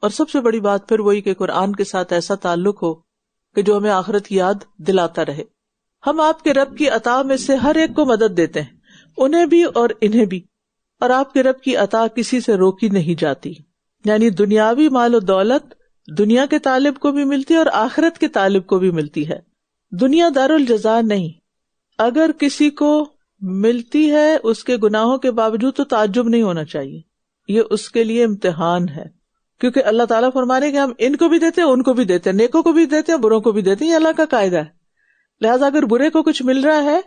اور سب سے بڑی بات پھر وہی کہ قرآن کے ساتھ ایسا تعلق ہو کہ جو ہمیں آخرت کی یاد دلاتا رہے۔ ہم آپ کے رب کی عطا میں سے ہر ایک کو مدد دیتے ہیں، انہیں بھی اور انہیں بھی، اور آپ کے رب کی عطا کسی سے روکی نہیں جاتی، یعنی دنیاوی مال و دولت دنیا کے طالب کو بھی ملتی ہے اور آخرت کے طالب کو بھی ملتی ہے۔ دنیا دار الجزا نہیں، اگر کسی کو ملتی ہے اس کے گناہوں کے باوجود تو تعجب نہیں ہونا چاہیے، یہ اس کے لیے امتحان ہے، کیونکہ اللہ تعالیٰ فرما رہے ہیں کہ ہم ان کو بھی دیتے ہیں، ان کو بھی دیتے ہیں، نیکوں کو بھی دیتے ہیں، بروں کو بھی دیتے ہیں، یہ اللہ کا قاعدہ ہے۔ لہٰذا اگر برے کو کچھ مل رہا ہے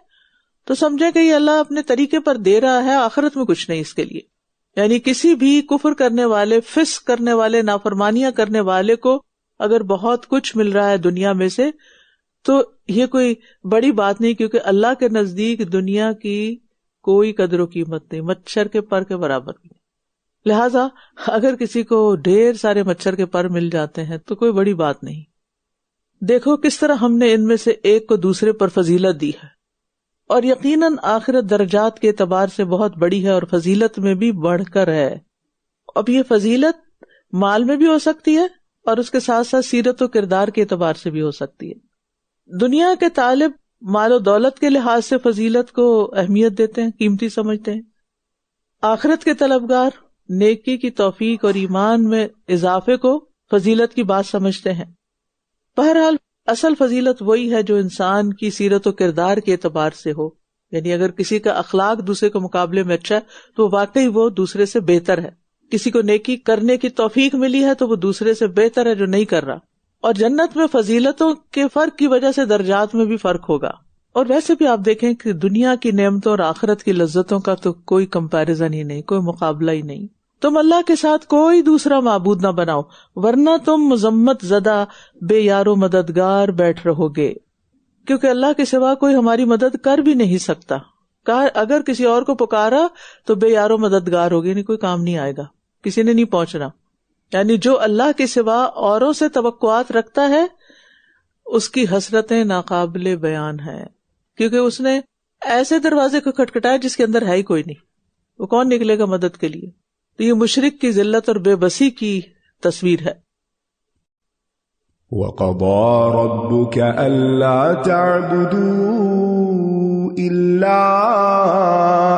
تو سمجھے کہ یہ اللہ اپنے طریقے پر دے رہا ہے، آخرت میں کچھ نہیں اس کے لیے۔ یعنی کسی بھی کفر کرنے والے، فسق کرنے والے، نافرمانیاں کرنے والے کو اگر بہت کچھ مل رہا ہے دنیا میں سے تو یہ کوئی بڑی بات نہیں، کیونکہ اللہ کے نزدیک دنیا کی کوئی قدر و قیمت نہیں، مچھر کے پر کے برابر نہیں۔ لہٰذا اگر کسی کو ڈھیر سارے مچھر کے پر مل جاتے ہیں تو کوئی بڑی بات نہیں۔ دیکھو کس طرح ہم نے ان میں سے ایک کو دوسرے پر فضیلت دی ہے، اور یقیناً آخرت درجات کے اعتبار سے بہت بڑی ہے اور فضیلت میں بھی بڑھ کر ہے۔ اب یہ فضیلت مال میں بھی ہو سکتی ہے اور اس کے ساتھ ساتھ سیرت و کردار کے اعتبار سے بھی ہو سکتی ہے۔ دنیا کے طالب مال و دولت کے لحاظ سے فضیلت کو اہمیت دیتے ہیں، قیمتی سمجھتے ہیں۔ آخرت کے طلبگار نیکی کی توفیق اور ایمان میں اضافے کو فضیلت کی بات سمجھتے ہیں۔ بہرحال اصل فضیلت وہی ہے جو انسان کی سیرت و کردار کے اعتبار سے ہو، یعنی اگر کسی کا اخلاق دوسرے کے مقابلے میں اچھا ہے تو واقعی وہ دوسرے سے بہتر ہے۔ کسی کو نیکی کرنے کی توفیق ملی ہے تو وہ دوسرے سے بہتر ہے جو نہیں کر رہا۔ اور جنت میں فضیلتوں کے فرق کی وجہ سے درجات میں بھی فرق ہوگا۔ اور ویسے بھی آپ دیکھیں کہ دنیا کی نعمتوں اور آخرت کی لذتوں کا تو کوئی کمپیریزن ہی نہیں، کوئی مقابلہ ہی نہیں۔ تم اللہ کے ساتھ کوئی دوسرا معبود نہ بناؤ ورنہ تم مذمت زدہ بے یار و مددگار بیٹھ رہو گے، کیونکہ اللہ کے سوا کوئی ہماری مدد کر بھی نہیں سکتا۔ کہا اگر کسی اور کو پکارا تو بے یار و مددگار ہوگی، نہیں کوئی کام نہیں آئے گا، کسی نے نہیں پہنچنا۔ یعنی جو اللہ کے سوا اوروں سے توقعات رکھتا ہے اس کی حسرتیں ناقابل بیان ہیں، کیونکہ اس نے ایسے دروازے کو کھٹکھٹایا جس کے اندر ہے ہی کوئی نہیں، وہ کون نکلے گا مدد کے لیے؟ تو یہ مشرک کی ذلت اور بے بسی کی تصویر ہے۔ وَقَضَى رَبُّكَ أَلَّا تَعْبُدُوا إِلَّا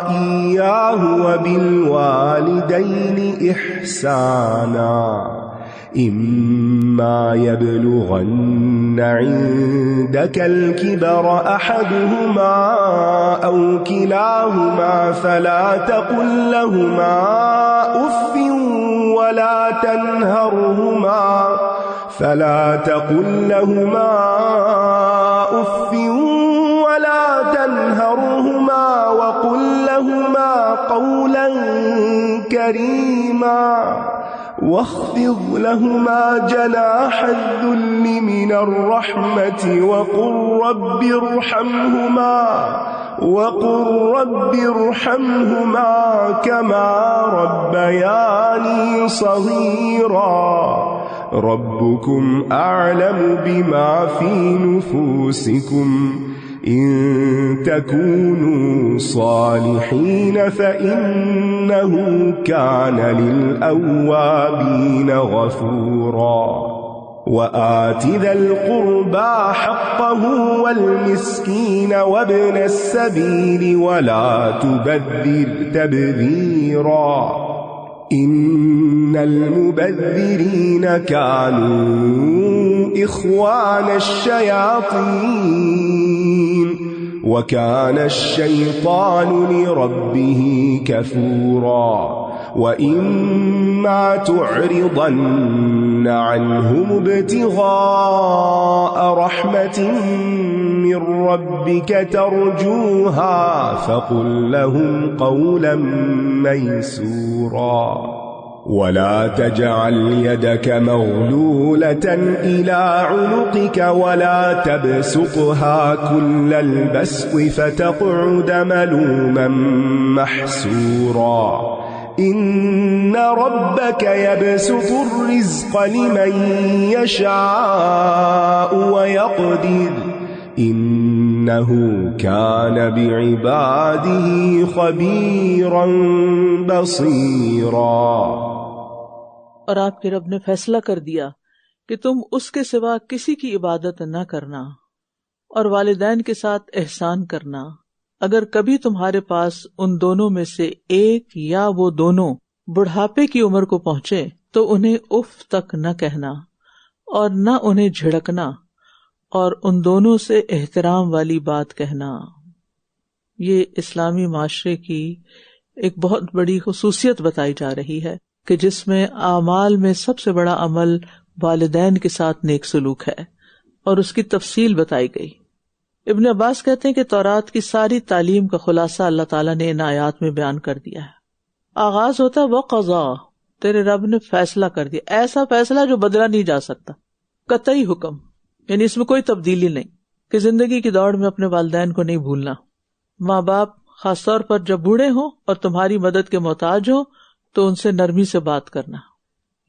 إِيَّاهُ وَبِالْوَالِدَيْنِ إِحْسَانًا إِمَّا يَبْلُغَنَّ عِندَكَ الْكِبَرَ أَحَدُهُمَا أَوْ كِلَاهُمَا فَلَا تَقُل لَّهُمَا أُفٍّ وَلَا تَنْهَرْهُمَا وَقُل لَّهُمَا قَوْلًا كَرِيمًا واخفض لهما جناح الذل من الرحمة وقل رب ارحمهما كما ربياني صغيرا ربكم أعلم بما في نفوسكم إن تكونوا صالحين فإنه كان للأوابين غفورا وآت ذا القربى حقه والمسكين وابن السبيل ولا تبذر تبذيرا إن المبذرين كانوا إخوان الشياطين وكان الشيطان لربه كفورا وإما تعرضن عنهم ابتغاء رحمة من ربك ترجوها فقل لهم قولا ميسورا ولا تجعل يدك مغلولة إلى عنقك ولا تبسطها كل البسط فتقعد ملوما محسورا إن ربك يبسط الرزق لمن يشاء ويقدر إنه كان بعباده خبيرا بصيرا۔ اور آپ کے رب نے فیصلہ کر دیا کہ تم اس کے سوا کسی کی عبادت نہ کرنا اور والدین کے ساتھ احسان کرنا۔ اگر کبھی تمہارے پاس ان دونوں میں سے ایک یا وہ دونوں بڑھاپے کی عمر کو پہنچے تو انہیں اف تک نہ کہنا اور نہ انہیں جھڑکنا، اور ان دونوں سے احترام والی بات کہنا۔ یہ اسلامی معاشرے کی ایک بہت بڑی خصوصیت بتائی جا رہی ہے کہ جس میں اعمال میں سب سے بڑا عمل والدین کے ساتھ نیک سلوک ہے، اور اس کی تفصیل بتائی گئی۔ ابن عباس کہتے ہیں کہ تورات کی ساری تعلیم کا خلاصہ اللہ تعالیٰ نے ان آیات میں بیان کر دیا ہے۔ آغاز ہوتا ہے وَقَضَىٰ، تیرے رب نے فیصلہ کر دیا، ایسا فیصلہ جو بدلا نہیں جا سکتا، قطعی حکم، یعنی اس میں کوئی تبدیلی نہیں، کہ زندگی کی دوڑ میں اپنے والدین کو نہیں بھولنا۔ ماں باپ خاص طور پر جب بوڑھے ہوں اور تمہاری مدد کے محتاج ہوں تو ان سے نرمی سے بات کرنا،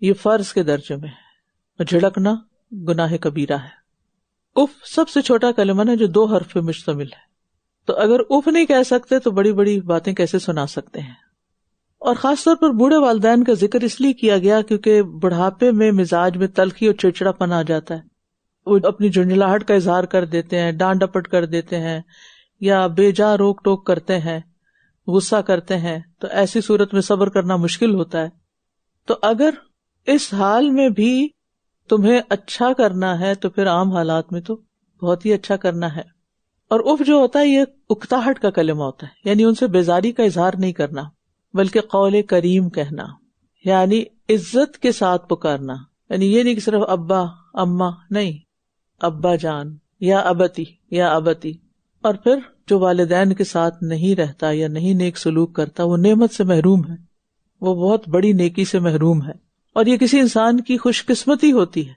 یہ فرض کے درجے میں ہے، اور جھڑکنا گناہ کبیرہ ہے۔ اف سب سے چھوٹا کلمہ ہے جو 2 حرف پہ مشتمل ہے، تو اگر اف نہیں کہہ سکتے تو بڑی بڑی باتیں کیسے سنا سکتے ہیں۔ اور خاص طور پر بوڑھے والدین کا ذکر اس لیے کیا گیا کیونکہ بڑھاپے میں مزاج میں تلخی اور چڑچڑا پن آ جاتا ہے، وہ اپنی جھنجھلاہٹ کا اظہار کر دیتے ہیں، ڈانٹ ڈپٹ کر دیتے ہیں، یا بے جا روک ٹوک کرتے ہیں، غصہ کرتے ہیں، تو ایسی صورت میں صبر کرنا مشکل ہوتا ہے۔ تو اگر اس حال میں بھی تمہیں اچھا کرنا ہے تو پھر عام حالات میں تو بہت ہی اچھا کرنا ہے۔ اور اف جو ہوتا ہے یہ اکتاہٹ کا کلمہ ہوتا ہے، یعنی ان سے بیزاری کا اظہار نہیں کرنا بلکہ قول کریم کہنا، یعنی عزت کے ساتھ پکارنا، یعنی یہ نہیں کہ صرف ابا اماں، نہیں، ابا جان یا ابتی یا ابتی۔ اور پھر جو والدین کے ساتھ نہیں رہتا یا نہیں نیک سلوک کرتا وہ نعمت سے محروم ہے، وہ بہت بڑی نیکی سے محروم ہے، اور یہ کسی انسان کی خوش قسمتی ہوتی ہے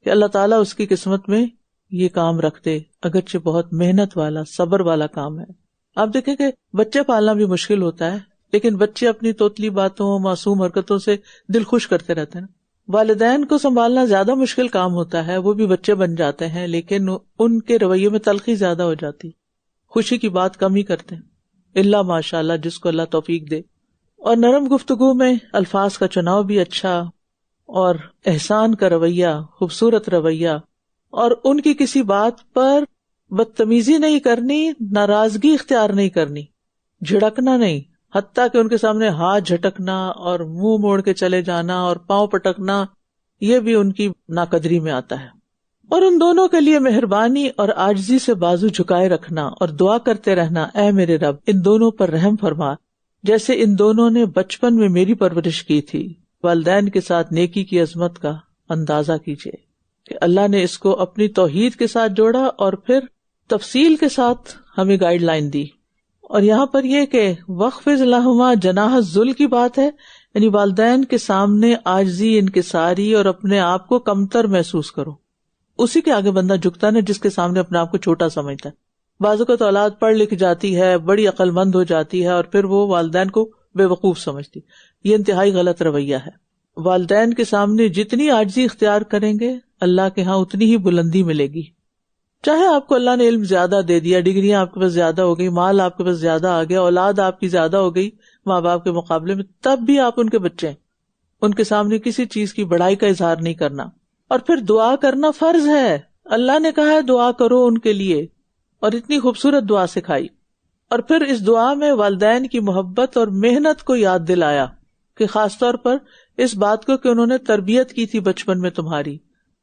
کہ اللہ تعالیٰ اس کی قسمت میں یہ کام رکھتے، اگرچہ بہت محنت والا صبر والا کام ہے۔ آپ دیکھیں کہ بچے پالنا بھی مشکل ہوتا ہے، لیکن بچے اپنی توتلی باتوں معصوم حرکتوں سے دل خوش کرتے رہتے ہیں۔ والدین کو سنبھالنا زیادہ مشکل کام ہوتا ہے، وہ بھی بچے بن جاتے ہیں لیکن ان کے رویے میں تلخی زیادہ ہو جاتی، خوشی کی بات کم ہی کرتے ہیں، الا ماشاء اللہ جس کو اللہ توفیق دے۔ اور نرم گفتگو میں الفاظ کا چناؤ بھی اچھا، اور احسان کا رویہ، خوبصورت رویہ، اور ان کی کسی بات پر بدتمیزی نہیں کرنی، ناراضگی اختیار نہیں کرنی، جھڑکنا نہیں، حتیٰ کہ ان کے سامنے ہاتھ جھٹکنا اور منہ موڑ کے چلے جانا اور پاؤں پٹکنا، یہ بھی ان کی ناقدری میں آتا ہے۔ اور ان دونوں کے لیے مہربانی اور عاجزی سے بازو جھکائے رکھنا اور دعا کرتے رہنا، اے میرے رب ان دونوں پر رحم فرما جیسے ان دونوں نے بچپن میں میری پرورش کی تھی۔ والدین کے ساتھ نیکی کی عظمت کا اندازہ کیجیے کہ اللہ نے اس کو اپنی توحید کے ساتھ جوڑا اور پھر تفصیل کے ساتھ ہمیں گائیڈ لائن دی۔ اور یہاں پر یہ کہ وَخْفِضْ لَهُمَا جَنَاحَ الذُّلِّ کی بات ہے، یعنی والدین کے سامنے عاجزی، انکساری اور اپنے آپ کو کمتر محسوس کرو۔ اسی کے آگے بندہ جھکتا ہے جس کے سامنے اپنے آپ کو چھوٹا سمجھتا ہے۔ بعض اوقات اولاد پڑھ لکھ جاتی ہے، بڑی عقل مند ہو جاتی ہے، اور پھر وہ والدین کو بے وقوف سمجھتی، یہ انتہائی غلط رویہ ہے۔ والدین کے سامنے جتنی عاجزی اختیار کریں گے اللہ کے ہاں اتنی ہی بلندی ملے گی۔ چاہے آپ کو اللہ نے علم زیادہ دے دیا، ڈگریاں آپ کے پاس زیادہ ہو گئی، مال آپ کے پاس زیادہ آ گیا، اولاد آپ کی زیادہ ہو گئی ماں باپ کے مقابلے میں، تب بھی آپ ان کے بچے ہیں، ان کے سامنے کسی چیز کی بڑائی کا اظہار نہیں کرنا۔ اور پھر دعا کرنا فرض ہے، اللہ نے کہا ہے دعا کرو ان کے لیے، اور اتنی خوبصورت دعا سکھائی۔ اور پھر اس دعا میں والدین کی محبت اور محنت کو یاد دلایا، کہ خاص طور پر اس بات کو کہ انہوں نے تربیت کی تھی بچپن میں تمہاری۔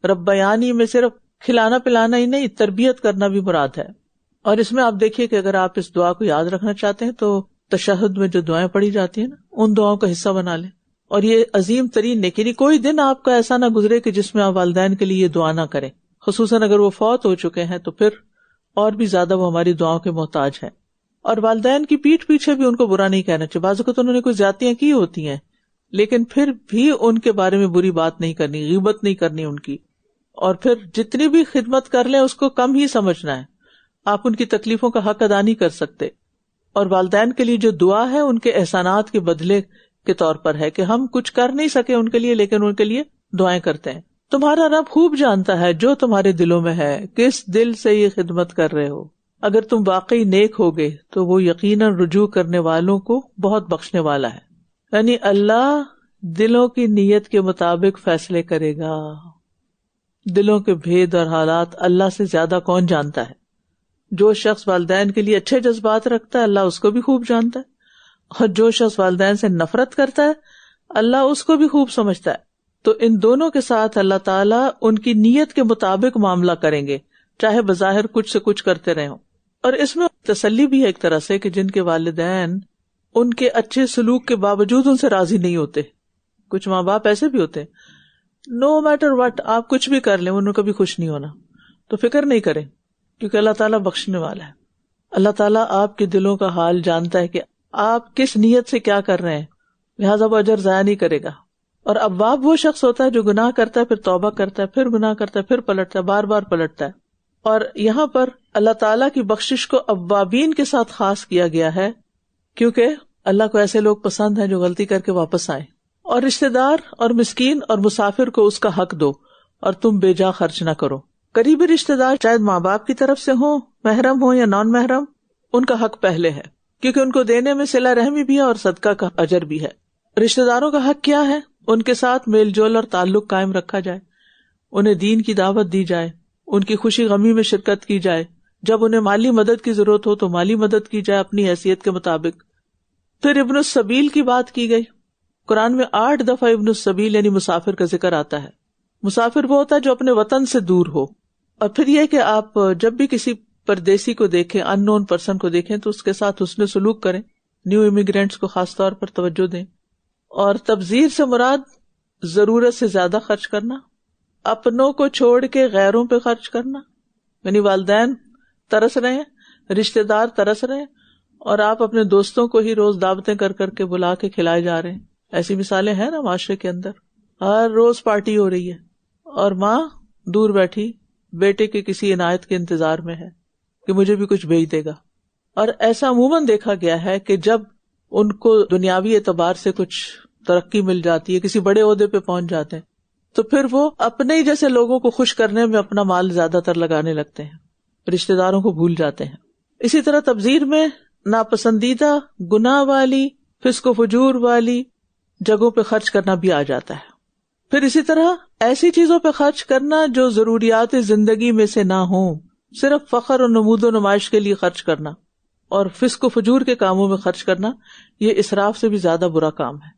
ربیانی میں صرف کھلانا پلانا ہی نہیں، تربیت کرنا بھی مراد ہے۔ اور اس میں آپ دیکھیے کہ اگر آپ اس دعا کو یاد رکھنا چاہتے ہیں تو تشہد میں جو دعائیں پڑھی جاتی ہیں نا، ان دعاؤں کا حصہ بنا لیں۔ اور یہ عظیم ترین نیکی، کوئی دن آپ کا ایسا نہ گزرے کہ جس میں آپ والدین کے لیے یہ دعا نہ کریں، خصوصاً اگر وہ فوت ہو چکے ہیں تو پھر اور بھی زیادہ وہ ہماری دعاؤں کے محتاج ہیں۔ اور والدین کی پیٹھ پیچھے بھی ان کو برا نہیں کہنا چاہیے، بعض اوقات انہوں نے کوئی زیادتیاں کی ہوتی ہیں لیکن پھر بھی ان کے بارے میں بری بات نہیں کرنی، غیبت نہیں کرنی ان کی۔ اور پھر جتنی بھی خدمت کر لیں اس کو کم ہی سمجھنا ہے، آپ ان کی تکلیفوں کا حق ادا نہیں کر سکتے۔ اور والدین کے لیے جو دعا ہے ان کے احسانات کے بدلے کے طور پر ہے کہ ہم کچھ کر نہیں سکے ان کے لیے، لیکن ان کے لیے دعائیں کرتے ہیں. تمہارا رب خوب جانتا ہے جو تمہارے دلوں میں ہے، کس دل سے یہ خدمت کر رہے ہو. اگر تم واقعی نیک ہوگے تو وہ یقیناً رجوع کرنے والوں کو بہت بخشنے والا ہے. یعنی اللہ دلوں کی نیت کے مطابق فیصلے کرے گا. دلوں کے بھید اور حالات اللہ سے زیادہ کون جانتا ہے؟ جو شخص والدین کے لیے اچھے جذبات رکھتا ہے اللہ اس کو بھی خوب جانتا ہے، اور جو شخص والدین سے نفرت کرتا ہے اللہ اس کو بھی خوب سمجھتا ہے. تو ان دونوں کے ساتھ اللہ تعالیٰ ان کی نیت کے مطابق معاملہ کریں گے، چاہے بظاہر کچھ سے کچھ کرتے رہے ہوں. اور اس میں تسلی بھی ہے ایک طرح سے کہ جن کے والدین ان کے اچھے سلوک کے باوجود ان سے راضی نہیں ہوتے. کچھ ماں باپ ایسے بھی ہوتے ہیں نو میٹر وٹ آپ کچھ بھی کر لیں انہوں کبھی خوش نہیں ہونا. تو فکر نہیں کریں کیونکہ اللہ تعالیٰ بخشنے والا ہے. اللہ تعالیٰ آپ کے دلوں کا حال جانتا ہے کہ آپ کس نیت سے کیا کر رہے ہیں، لہٰذا وہ اجر ضائع نہیں کرے گا. اور اواب وہ شخص ہوتا ہے جو گناہ کرتا ہے پھر توبہ کرتا ہے، پھر گناہ کرتا ہے، پھر پلٹتا ہے، بار بار پلٹتا ہے. اور یہاں پر اللہ تعالیٰ کی بخشش کو اوابین کے ساتھ خاص کیا گیا ہے کیونکہ اللہ کو ایسے لوگ پسند ہیں جو غلطی کر کے واپس آئیں. اور رشتہ دار اور مسکین اور مسافر کو اس کا حق دو اور تم بے جا خرچ نہ کرو. قریبی رشتہ دار چاہے ماں باپ کی طرف سے ہوں، محرم ہوں یا نان محرم، ان کا حق پہلے ہے کیونکہ ان کو دینے میں صلہ رحمی بھی ہے اور صدقہ کا اجر بھی ہے. رشتہ داروں کا حق کیا ہے؟ ان کے ساتھ میل جول اور تعلق قائم رکھا جائے، انہیں دین کی دعوت دی جائے، ان کی خوشی غمی میں شرکت کی جائے، جب انہیں مالی مدد کی ضرورت ہو تو مالی مدد کی جائے اپنی حیثیت کے مطابق. پھر ابن السبیل کی بات کی گئی. قرآن میں 8 دفعہ ابن السبیل یعنی مسافر کا ذکر آتا ہے. مسافر وہ ہوتا ہے جو اپنے وطن سے دور ہو. اور پھر یہ کہ آپ جب بھی کسی پردیسی کو دیکھیں، ان نون پرسن کو دیکھیں تو اس کے ساتھ حسن سلوک کریں. نیو امیگرینٹس کو خاص طور پر توجہ دیں. اور تبذیر سے مراد ضرورت سے زیادہ خرچ کرنا، اپنوں کو چھوڑ کے غیروں پہ خرچ کرنا. یعنی والدین ترس رہے ہیں، رشتہ دار ترس رہے ہیں، اور آپ اپنے دوستوں کو ہی روز دعوتیں کر کر کے بلا کے کھلائے جا رہے ہیں. ایسی مثالیں ہیں نا معاشرے کے اندر، ہر روز پارٹی ہو رہی ہے اور ماں دور بیٹھی بیٹے کے کسی عنایت کے انتظار میں ہے کہ مجھے بھی کچھ بھیج دے گا. اور ایسا عموماً دیکھا گیا ہے کہ جب ان کو دنیاوی اعتبار سے کچھ ترقی مل جاتی ہے، کسی بڑے عہدے پہ پہنچ جاتے ہیں، تو پھر وہ اپنے ہی جیسے لوگوں کو خوش کرنے میں اپنا مال زیادہ تر لگانے لگتے ہیں، رشتہ داروں کو بھول جاتے ہیں. اسی طرح تبذیر میں ناپسندیدہ گناہ والی، فسق و فجور والی جگہوں پہ خرچ کرنا بھی آ جاتا ہے. پھر اسی طرح ایسی چیزوں پہ خرچ کرنا جو ضروریات زندگی میں سے نہ ہوں، صرف فخر اور نمود و نمائش کے لیے خرچ کرنا، اور فسق و فجور کے کاموں میں خرچ کرنا، یہ اسراف سے بھی زیادہ برا کام ہے.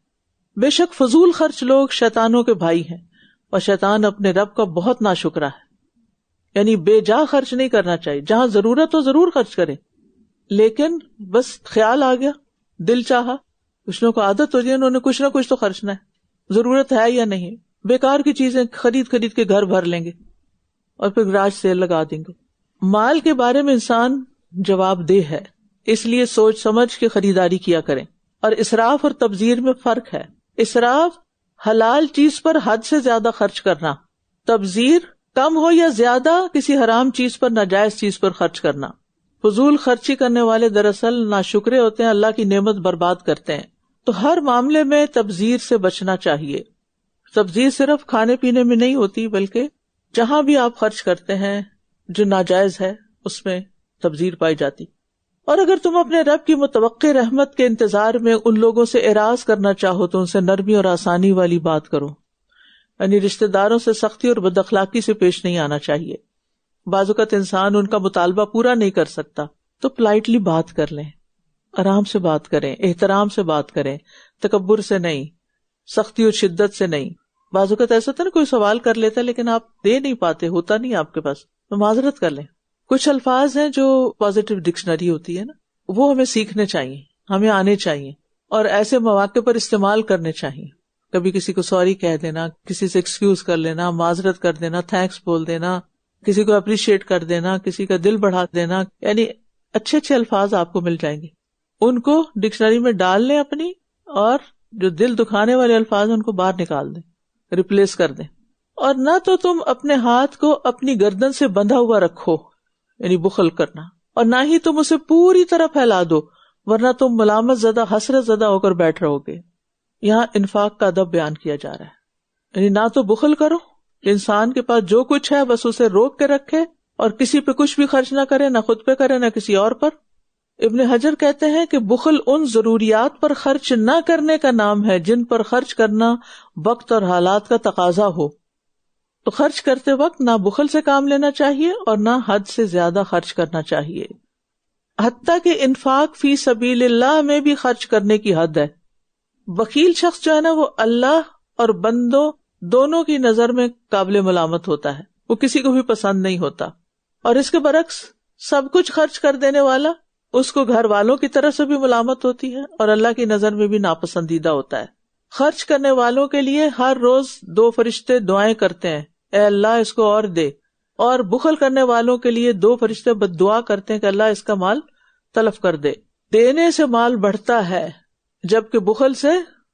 بے شک فضول خرچ لوگ شیطانوں کے بھائی ہیں، اور شیطان اپنے رب کا بہت ناشکرا ہے. یعنی بے جا خرچ نہیں کرنا چاہیے، جہاں ضرورت ہو ضرور خرچ کریں، لیکن بس خیال آ گیا، دل چاہا، کچھ لوگوں کو عادت ہو جائے انہوں نے کچھ نہ کچھ تو خرچنا ہے، ضرورت ہے یا نہیں، بیکار کی چیزیں خرید کے گھر بھر لیں گے اور پھر گراج سیل لگا دیں گے. مال کے بارے میں انسان جواب دہ ہے، اس لیے سوچ سمجھ کے خریداری کیا کریں. اور اسراف اور تبذیر میں فرق ہے. اسراف حلال چیز پر حد سے زیادہ خرچ کرنا، تبذیر کم ہو یا زیادہ کسی حرام چیز پر، ناجائز چیز پر خرچ کرنا. فضول خرچی کرنے والے دراصل ناشکرے ہوتے ہیں، اللہ کی نعمت برباد کرتے ہیں. تو ہر معاملے میں تبذیر سے بچنا چاہیے. تبذیر صرف کھانے پینے میں نہیں ہوتی، بلکہ جہاں بھی آپ خرچ کرتے ہیں جو ناجائز ہے اس میں تبذیر پائی جاتی. اور اگر تم اپنے رب کی متوقع رحمت کے انتظار میں ان لوگوں سے اعراض کرنا چاہو تو ان سے نرمی اور آسانی والی بات کرو. یعنی رشتہ داروں سے سختی اور بد اخلاقی سے پیش نہیں آنا چاہیے. بعض اوقات انسان ان کا مطالبہ پورا نہیں کر سکتا تو پلائٹلی بات کر لیں، آرام سے بات کریں، احترام سے بات کریں، تکبر سے نہیں، سختی اور شدت سے نہیں. بعض اوقات ایسا ہوتا ہے نا کوئی سوال کر لیتا ہے لیکن آپ دے نہیں پاتے، ہوتا نہیں آپ کے پاس، تو معذرت کر لیں. کچھ الفاظ ہیں جو پازیٹیو ڈکشنری ہوتی ہے نا، وہ ہمیں سیکھنے چاہیے، ہمیں آنے چاہیے اور ایسے مواقع پر استعمال کرنے چاہیے. کبھی کسی کو سوری کہہ دینا، کسی سے ایکسکیوز کر لینا، معذرت کر دینا، تھینکس بول دینا، کسی کو اپریشیٹ کر دینا، کسی کا دل بڑھا دینا، یعنی اچھے اچھے الفاظ آپ کو مل جائیں گے. ان کو ڈکشنری میں ڈال لیں اپنی، اور جو دل دکھانے والے الفاظ ہیں ان کو باہر نکال دیں، ریپلیس کر دیں. اور نہ تو تم اپنے ہاتھ کو اپنی گردن سے بندھا ہوا رکھو، یعنی بخل کرنا، اور نہ ہی تم اسے پوری طرح پھیلا دو، ورنہ تم ملامت زدہ، حسرت زدہ ہو کر بیٹھ رہو گے. یہاں انفاق کا ادب بیان کیا جا رہا ہے، یعنی نہ تو بخل کرو، انسان کے پاس جو کچھ ہے بس اسے روک کے رکھے اور کسی پہ کچھ بھی خرچ نہ کرے، نہ خود پہ کرے نہ کسی اور پر۔ ابن حجر کہتے ہیں کہ بخل ان ضروریات پر خرچ نہ کرنے کا نام ہے جن پر خرچ کرنا وقت اور حالات کا تقاضا ہو۔ تو خرچ کرتے وقت نہ بخل سے کام لینا چاہیے اور نہ حد سے زیادہ خرچ کرنا چاہیے، حتیٰ کہ انفاق فی سبیل اللہ میں بھی خرچ کرنے کی حد ہے۔ بخیل شخص جو ہے نا وہ اللہ اور بندوں دونوں کی نظر میں قابل ملامت ہوتا ہے، وہ کسی کو بھی پسند نہیں ہوتا، اور اس کے برعکس سب کچھ خرچ کر دینے والا اس کو گھر والوں کی طرف سے بھی ملامت ہوتی ہے اور اللہ کی نظر میں بھی ناپسندیدہ ہوتا ہے۔ خرچ کرنے والوں کے لیے ہر روز 2 فرشتے دعائیں کرتے ہیں، اے اللہ اس کو اور دے، اور بخل کرنے والوں کے لیے 2 فرشتے بد دعا کرتے ہیں کہ اللہ اس کا مال تلف کر دے۔ دینے سے مال بڑھتا ہے جبکہ بخل سے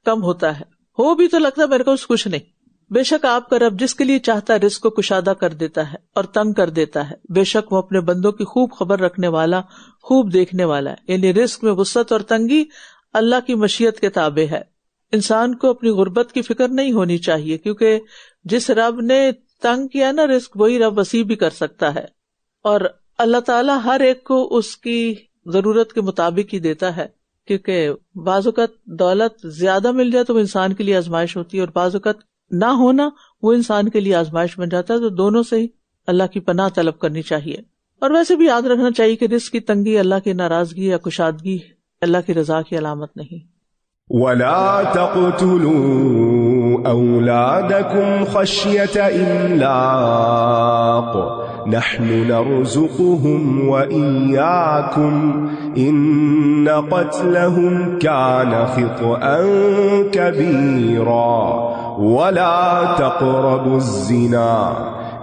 کم ہوتا ہے، ہو بھی تو لگتا ہے میرے کو کچھ نہیں۔ بے شک آپ کا رب جس کے لیے چاہتا ہے رزق کو کشادہ کر دیتا ہے اور تنگ کر دیتا ہے، بے شک وہ اپنے بندوں کی خوب خبر رکھنے والا، خوب دیکھنے والا ہے۔ یعنی رزق میں وسعت اور تنگی اللہ کی مشیت کے تابع ہے۔ انسان کو اپنی غربت کی فکر نہیں ہونی چاہیے، کیونکہ جس رب نے تنگ کیا نا رزق، وہی رب وسیع بھی کر سکتا ہے، اور اللہ تعالیٰ ہر ایک کو اس کی ضرورت کے مطابق ہی دیتا ہے، کیونکہ بعض اوقات دولت زیادہ مل جائے تو وہ انسان کے لیے آزمائش ہوتی ہے، اور بعض اوقات نہ ہونا وہ انسان کے لیے آزمائش بن جاتا ہے، تو دونوں سے ہی اللہ کی پناہ طلب کرنی چاہیے۔ اور ویسے بھی یاد رکھنا چاہیے کہ رزق کی تنگی اللہ کی ناراضگی یا کشادگی اللہ کی رضا کی علامت نہیں۔ ولا تقتلوا أولادكم خشية إملاق نحن نرزقهم وإياكم إن قتلهم كان خطأ كبيرا ولا تقربوا الزنا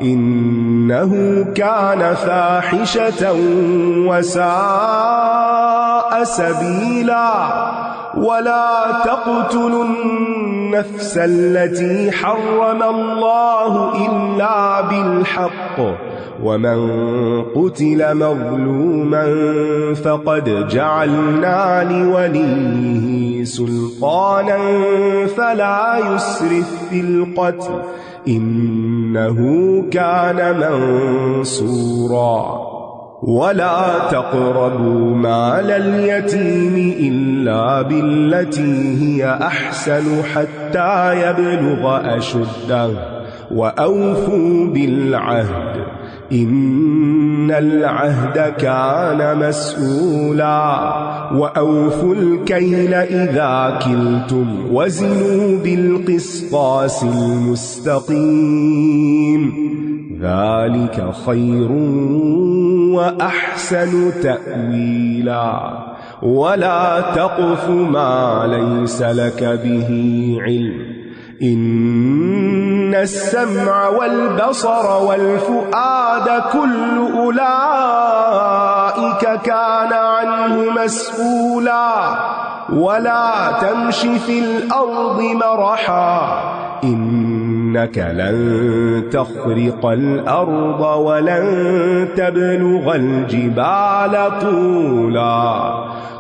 إنه كان فاحشة وساء سبيلا ولا تقتلوا النفس التي حرم الله إلا بالحق ومن قتل مظلوما فقد جعلنا لوليه سلطانا فلا يسرف في القتل إنه كان منصورا ولا تقربوا مال اليتيم إلا بالتي هي أحسن حتى يبلغ أشده وأوفوا بالعهد إن العهد كان مسؤولا وأوفوا الكيل إذا كلتم وزنوا بالقسطاس المستقيم ذلك خير وأحسن تأويلا ولا تقف ما ليس لك به علم إن السمع والبصر والفؤاد كل أولئك كان عنه مسؤولا ولا تمش في الأرض مرحا إنك لن تخرق الأرض ولن تبلغ الجبال طولا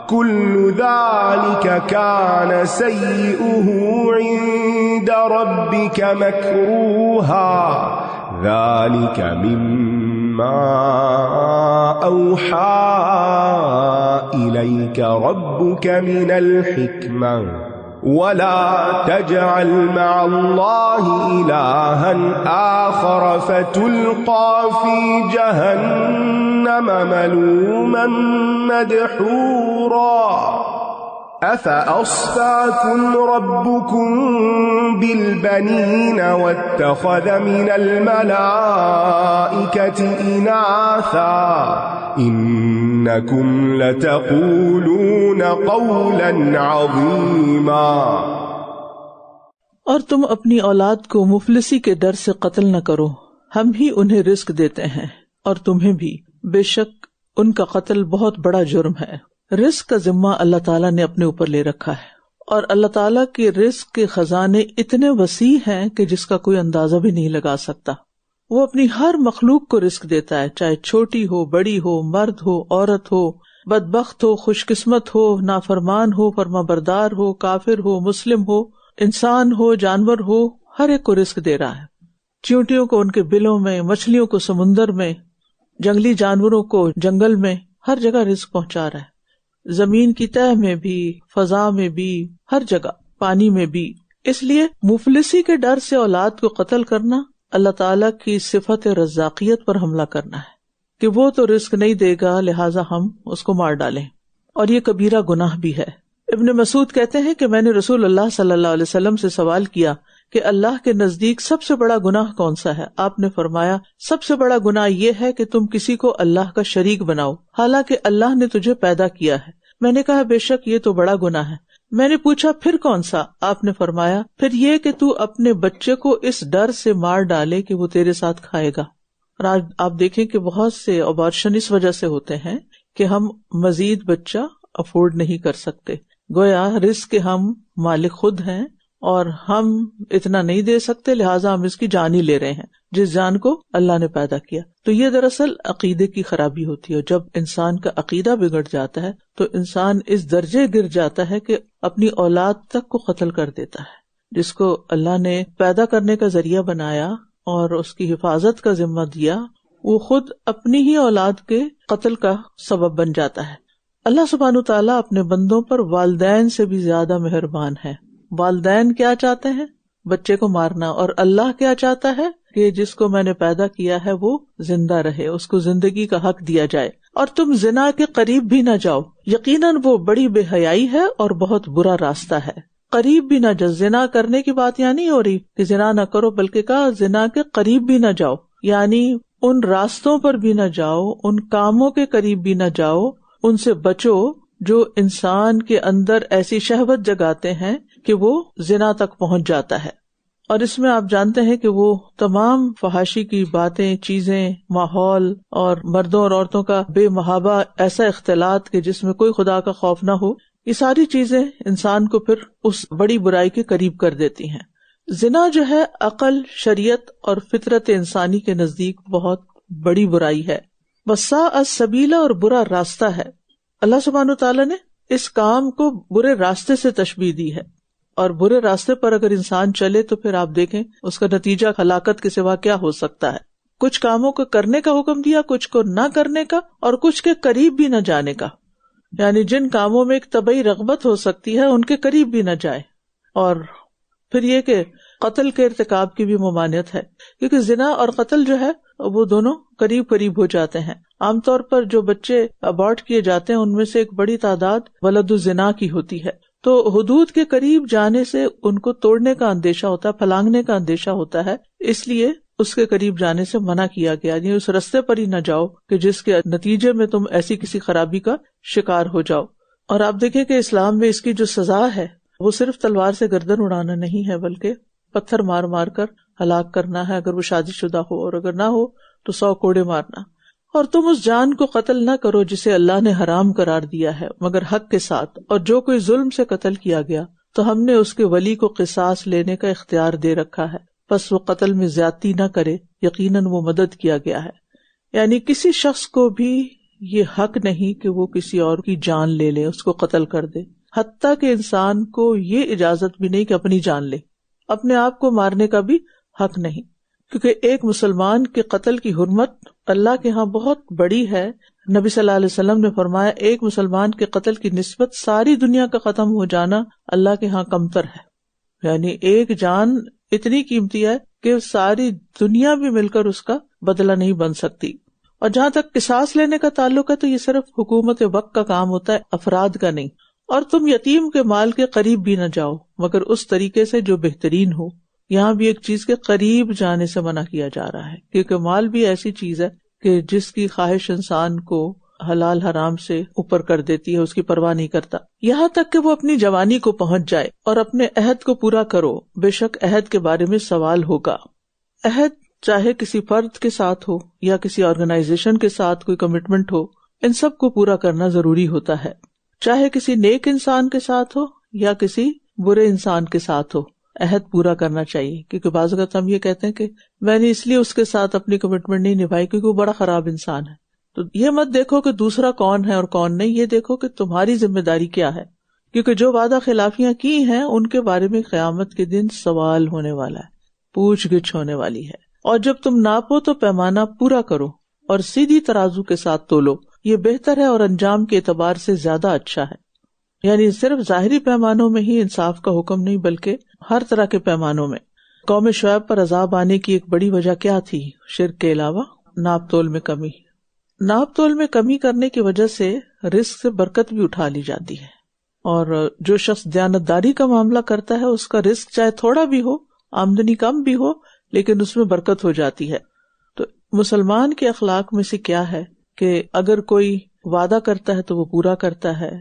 كل ذلك كان سيئه عند ربك مكروها ذلك مما أوحى إليك ربك من الحكمة ولا تجعل مع الله إلها آخر فتلقى في جهنم ملوما مدحورا أفأصفاكم ربكم بالبنين واتخذ من الملائكة إناثا إنكم لتقولون قولا عظيما۔ اور تم اپنی اولاد کو مفلسی کے ڈر سے قتل نہ کرو، ہم ہی انہیں رزق دیتے ہیں اور تمہیں بھی، بے شک ان کا قتل بہت بڑا جرم ہے۔ رزق کا ذمہ اللہ تعالیٰ نے اپنے اوپر لے رکھا ہے، اور اللہ تعالیٰ کے رزق کے خزانے اتنے وسیع ہیں کہ جس کا کوئی اندازہ بھی نہیں لگا سکتا۔ وہ اپنی ہر مخلوق کو رزق دیتا ہے، چاہے چھوٹی ہو، بڑی ہو، مرد ہو، عورت ہو، بدبخت ہو، خوش قسمت ہو، نافرمان ہو، فرما بردار ہو، کافر ہو، مسلم ہو، انسان ہو، جانور ہو، ہر ایک کو رزق دے رہا ہے. چیونٹیوں کو ان کے بلوں میں، مچھلیوں کو سمندر میں، جنگلی جانوروں کو جنگل میں، ہر جگہ رزق پہنچا رہا ہے. زمین کی تہہ میں بھی، فضا میں بھی، ہر جگہ، پانی میں بھی. اس لیے مفلسی کے ڈر سے اولاد کو قتل کرنا اللہ تعالیٰ کی صفت رزاقیت پر حملہ کرنا ہے کہ وہ تو رزق نہیں دے گا، لہٰذا ہم اس کو مار ڈالیں. اور یہ کبیرہ گناہ بھی ہے. ابن مسعود کہتے ہیں کہ میں نے رسول اللہ صلی اللہ علیہ وسلم سے سوال کیا کہ اللہ کے نزدیک سب سے بڑا گناہ کون سا ہے؟ آپ نے فرمایا سب سے بڑا گناہ یہ ہے کہ تم کسی کو اللہ کا شریک بناؤ حالانکہ اللہ نے تجھے پیدا کیا ہے. میں نے کہا بے شک یہ تو بڑا گناہ ہے. میں نے پوچھا پھر کون سا؟ آپ نے فرمایا پھر یہ کہ تو اپنے بچے کو اس ڈر سے مار ڈالے کہ وہ تیرے ساتھ کھائے گا. اور آج آپ دیکھیں کہ بہت سے ابارشن اس وجہ سے ہوتے ہیں کہ ہم مزید بچہ افورڈ نہیں کر سکتے. گویا رزق کے ہم مالک خود ہیں اور ہم اتنا نہیں دے سکتے، لہٰذا ہم اس کی جان ہی لے رہے ہیں جس جان کو اللہ نے پیدا کیا. تو یہ دراصل عقیدے کی خرابی ہوتی ہے. جب انسان کا عقیدہ بگڑ جاتا ہے تو انسان اس درجے گر جاتا ہے کہ اپنی اولاد تک کو قتل کر دیتا ہے. جس کو اللہ نے پیدا کرنے کا ذریعہ بنایا اور اس کی حفاظت کا ذمہ دیا، وہ خود اپنی ہی اولاد کے قتل کا سبب بن جاتا ہے. اللہ سبحانہ وتعالیٰ اپنے بندوں پر والدین سے بھی زیادہ مہربان ہے. والدین کیا چاہتے ہیں؟ بچے کو مارنا. اور اللہ کیا چاہتا ہے کہ جس کو میں نے پیدا کیا ہے وہ زندہ رہے، اس کو زندگی کا حق دیا جائے. اور تم زنا کے قریب بھی نہ جاؤ، یقیناً وہ بڑی بے حیائی ہے اور بہت برا راستہ ہے. قریب بھی نہ جاؤ، زنا کرنے کی بات یہاں نہیں ہو رہی کہ زنا نہ کرو، بلکہ کہا زنا کے قریب بھی نہ جاؤ، یعنی ان راستوں پر بھی نہ جاؤ، ان کاموں کے قریب بھی نہ جاؤ، ان سے بچو جو انسان کے اندر ایسی شہوت جگاتے ہیں کہ وہ زنا تک پہنچ جاتا ہے. اور اس میں آپ جانتے ہیں کہ وہ تمام فحاشی کی باتیں، چیزیں، ماحول اور مردوں اور عورتوں کا بے محابہ ایسا اختلاط کہ جس میں کوئی خدا کا خوف نہ ہو، یہ ساری چیزیں انسان کو پھر اس بڑی برائی کے قریب کر دیتی ہیں. زنا جو ہے عقل، شریعت اور فطرت انسانی کے نزدیک بہت بڑی برائی ہے. وساء السبیل، اور برا راستہ ہے. اللہ سبحانہ تعالیٰ نے اس کام کو برے راستے سے تشبیہ دی ہے، اور برے راستے پر اگر انسان چلے تو پھر آپ دیکھیں اس کا نتیجہ ہلاکت کے سوا کیا ہو سکتا ہے. کچھ کاموں کو کرنے کا حکم دیا، کچھ کو نہ کرنے کا، اور کچھ کے قریب بھی نہ جانے کا. یعنی جن کاموں میں ایک طبعی رغبت ہو سکتی ہے ان کے قریب بھی نہ جائے. اور پھر یہ کہ قتل کے ارتکاب کی بھی ممانعت ہے، کیونکہ زنا اور قتل جو ہے وہ دونوں قریب قریب ہو جاتے ہیں. عام طور پر جو بچے ابارٹ کیے جاتے ہیں ان میں سے ایک بڑی تعداد ولد الزنا کی ہوتی ہے. تو حدود کے قریب جانے سے ان کو توڑنے کا اندیشہ ہوتا ہے، پھلانگنے کا اندیشہ ہوتا ہے، اس لیے اس کے قریب جانے سے منع کیا گیا. یعنی اس رستے پر ہی نہ جاؤ کہ جس کے نتیجے میں تم ایسی کسی خرابی کا شکار ہو جاؤ. اور آپ دیکھیں کہ اسلام میں اس کی جو سزا ہے وہ صرف تلوار سے گردن اڑانا نہیں ہے، بلکہ پتھر مار مار کر ہلاک کرنا ہے اگر وہ شادی شدہ ہو، اور اگر نہ ہو تو 100 کوڑے مارنا. اور تم اس جان کو قتل نہ کرو جسے اللہ نے حرام قرار دیا ہے مگر حق کے ساتھ، اور جو کوئی ظلم سے قتل کیا گیا تو ہم نے اس کے ولی کو قصاص لینے کا اختیار دے رکھا ہے، پس وہ قتل میں زیادتی نہ کرے، یقیناً وہ مدد کیا گیا ہے. یعنی کسی شخص کو بھی یہ حق نہیں کہ وہ کسی اور کی جان لے لے، اس کو قتل کر دے. حتیٰ کہ انسان کو یہ اجازت بھی نہیں کہ اپنی جان لے، اپنے آپ کو مارنے کا بھی حق نہیں، کیونکہ ایک مسلمان کے قتل کی حرمت اللہ کے ہاں بہت بڑی ہے. نبی صلی اللہ علیہ وسلم نے فرمایا ایک مسلمان کے قتل کی نسبت ساری دنیا کا ختم ہو جانا اللہ کے ہاں کمتر ہے. یعنی ایک جان اتنی قیمتی ہے کہ ساری دنیا بھی مل کر اس کا بدلہ نہیں بن سکتی. اور جہاں تک قصاص لینے کا تعلق ہے تو یہ صرف حکومت وقت کا کام ہوتا ہے، افراد کا نہیں. اور تم یتیم کے مال کے قریب بھی نہ جاؤ مگر اس طریقے سے جو بہترین ہو. یہاں بھی ایک چیز کے قریب جانے سے منع کیا جا رہا ہے، کیونکہ مال بھی ایسی چیز ہے کہ جس کی خواہش انسان کو حلال حرام سے اوپر کر دیتی ہے، اس کی پرواہ نہیں کرتا، یہاں تک کہ وہ اپنی جوانی کو پہنچ جائے. اور اپنے عہد کو پورا کرو، بے شک عہد کے بارے میں سوال ہوگا. عہد چاہے کسی فرد کے ساتھ ہو یا کسی آرگنائزیشن کے ساتھ کوئی کمٹمنٹ ہو، ان سب کو پورا کرنا ضروری ہوتا ہے. چاہے کسی نیک انسان کے ساتھ ہو یا کسی برے انسان کے ساتھ ہو، عہد پورا کرنا چاہیے. کیونکہ بعض اوقات ہم یہ کہتے ہیں کہ میں نے اس لیے اس کے ساتھ اپنی کمٹمنٹ نہیں نبھائی کیونکہ وہ بڑا خراب انسان ہے. تو یہ مت دیکھو کہ دوسرا کون ہے اور کون نہیں، یہ دیکھو کہ تمہاری ذمہ داری کیا ہے، کیونکہ جو وعدہ خلافیاں کی ہیں ان کے بارے میں قیامت کے دن سوال ہونے والا ہے، پوچھ گچھ ہونے والی ہے. اور جب تم ناپو تو پیمانہ پورا کرو اور سیدھی ترازو کے ساتھ تولو، یہ بہتر ہے اور انجام کے اعتبار سے زیادہ اچھا ہے. یعنی صرف ظاہری پیمانوں میں ہی انصاف کا حکم نہیں بلکہ ہر طرح کے پیمانوں میں. قوم شعیب پر عذاب آنے کی ایک بڑی وجہ کیا تھی؟ شرک کے علاوہ ناپ تول میں کمی. ناپ تول میں کمی کرنے کی وجہ سے رزق سے برکت بھی اٹھا لی جاتی ہے، اور جو شخص دیانتداری کا معاملہ کرتا ہے اس کا رزق چاہے تھوڑا بھی ہو، آمدنی کم بھی ہو، لیکن اس میں برکت ہو جاتی ہے. تو مسلمان کے اخلاق میں سے کیا ہے کہ اگر کوئی وعدہ کرتا ہے تو وہ پورا کرتا ہے،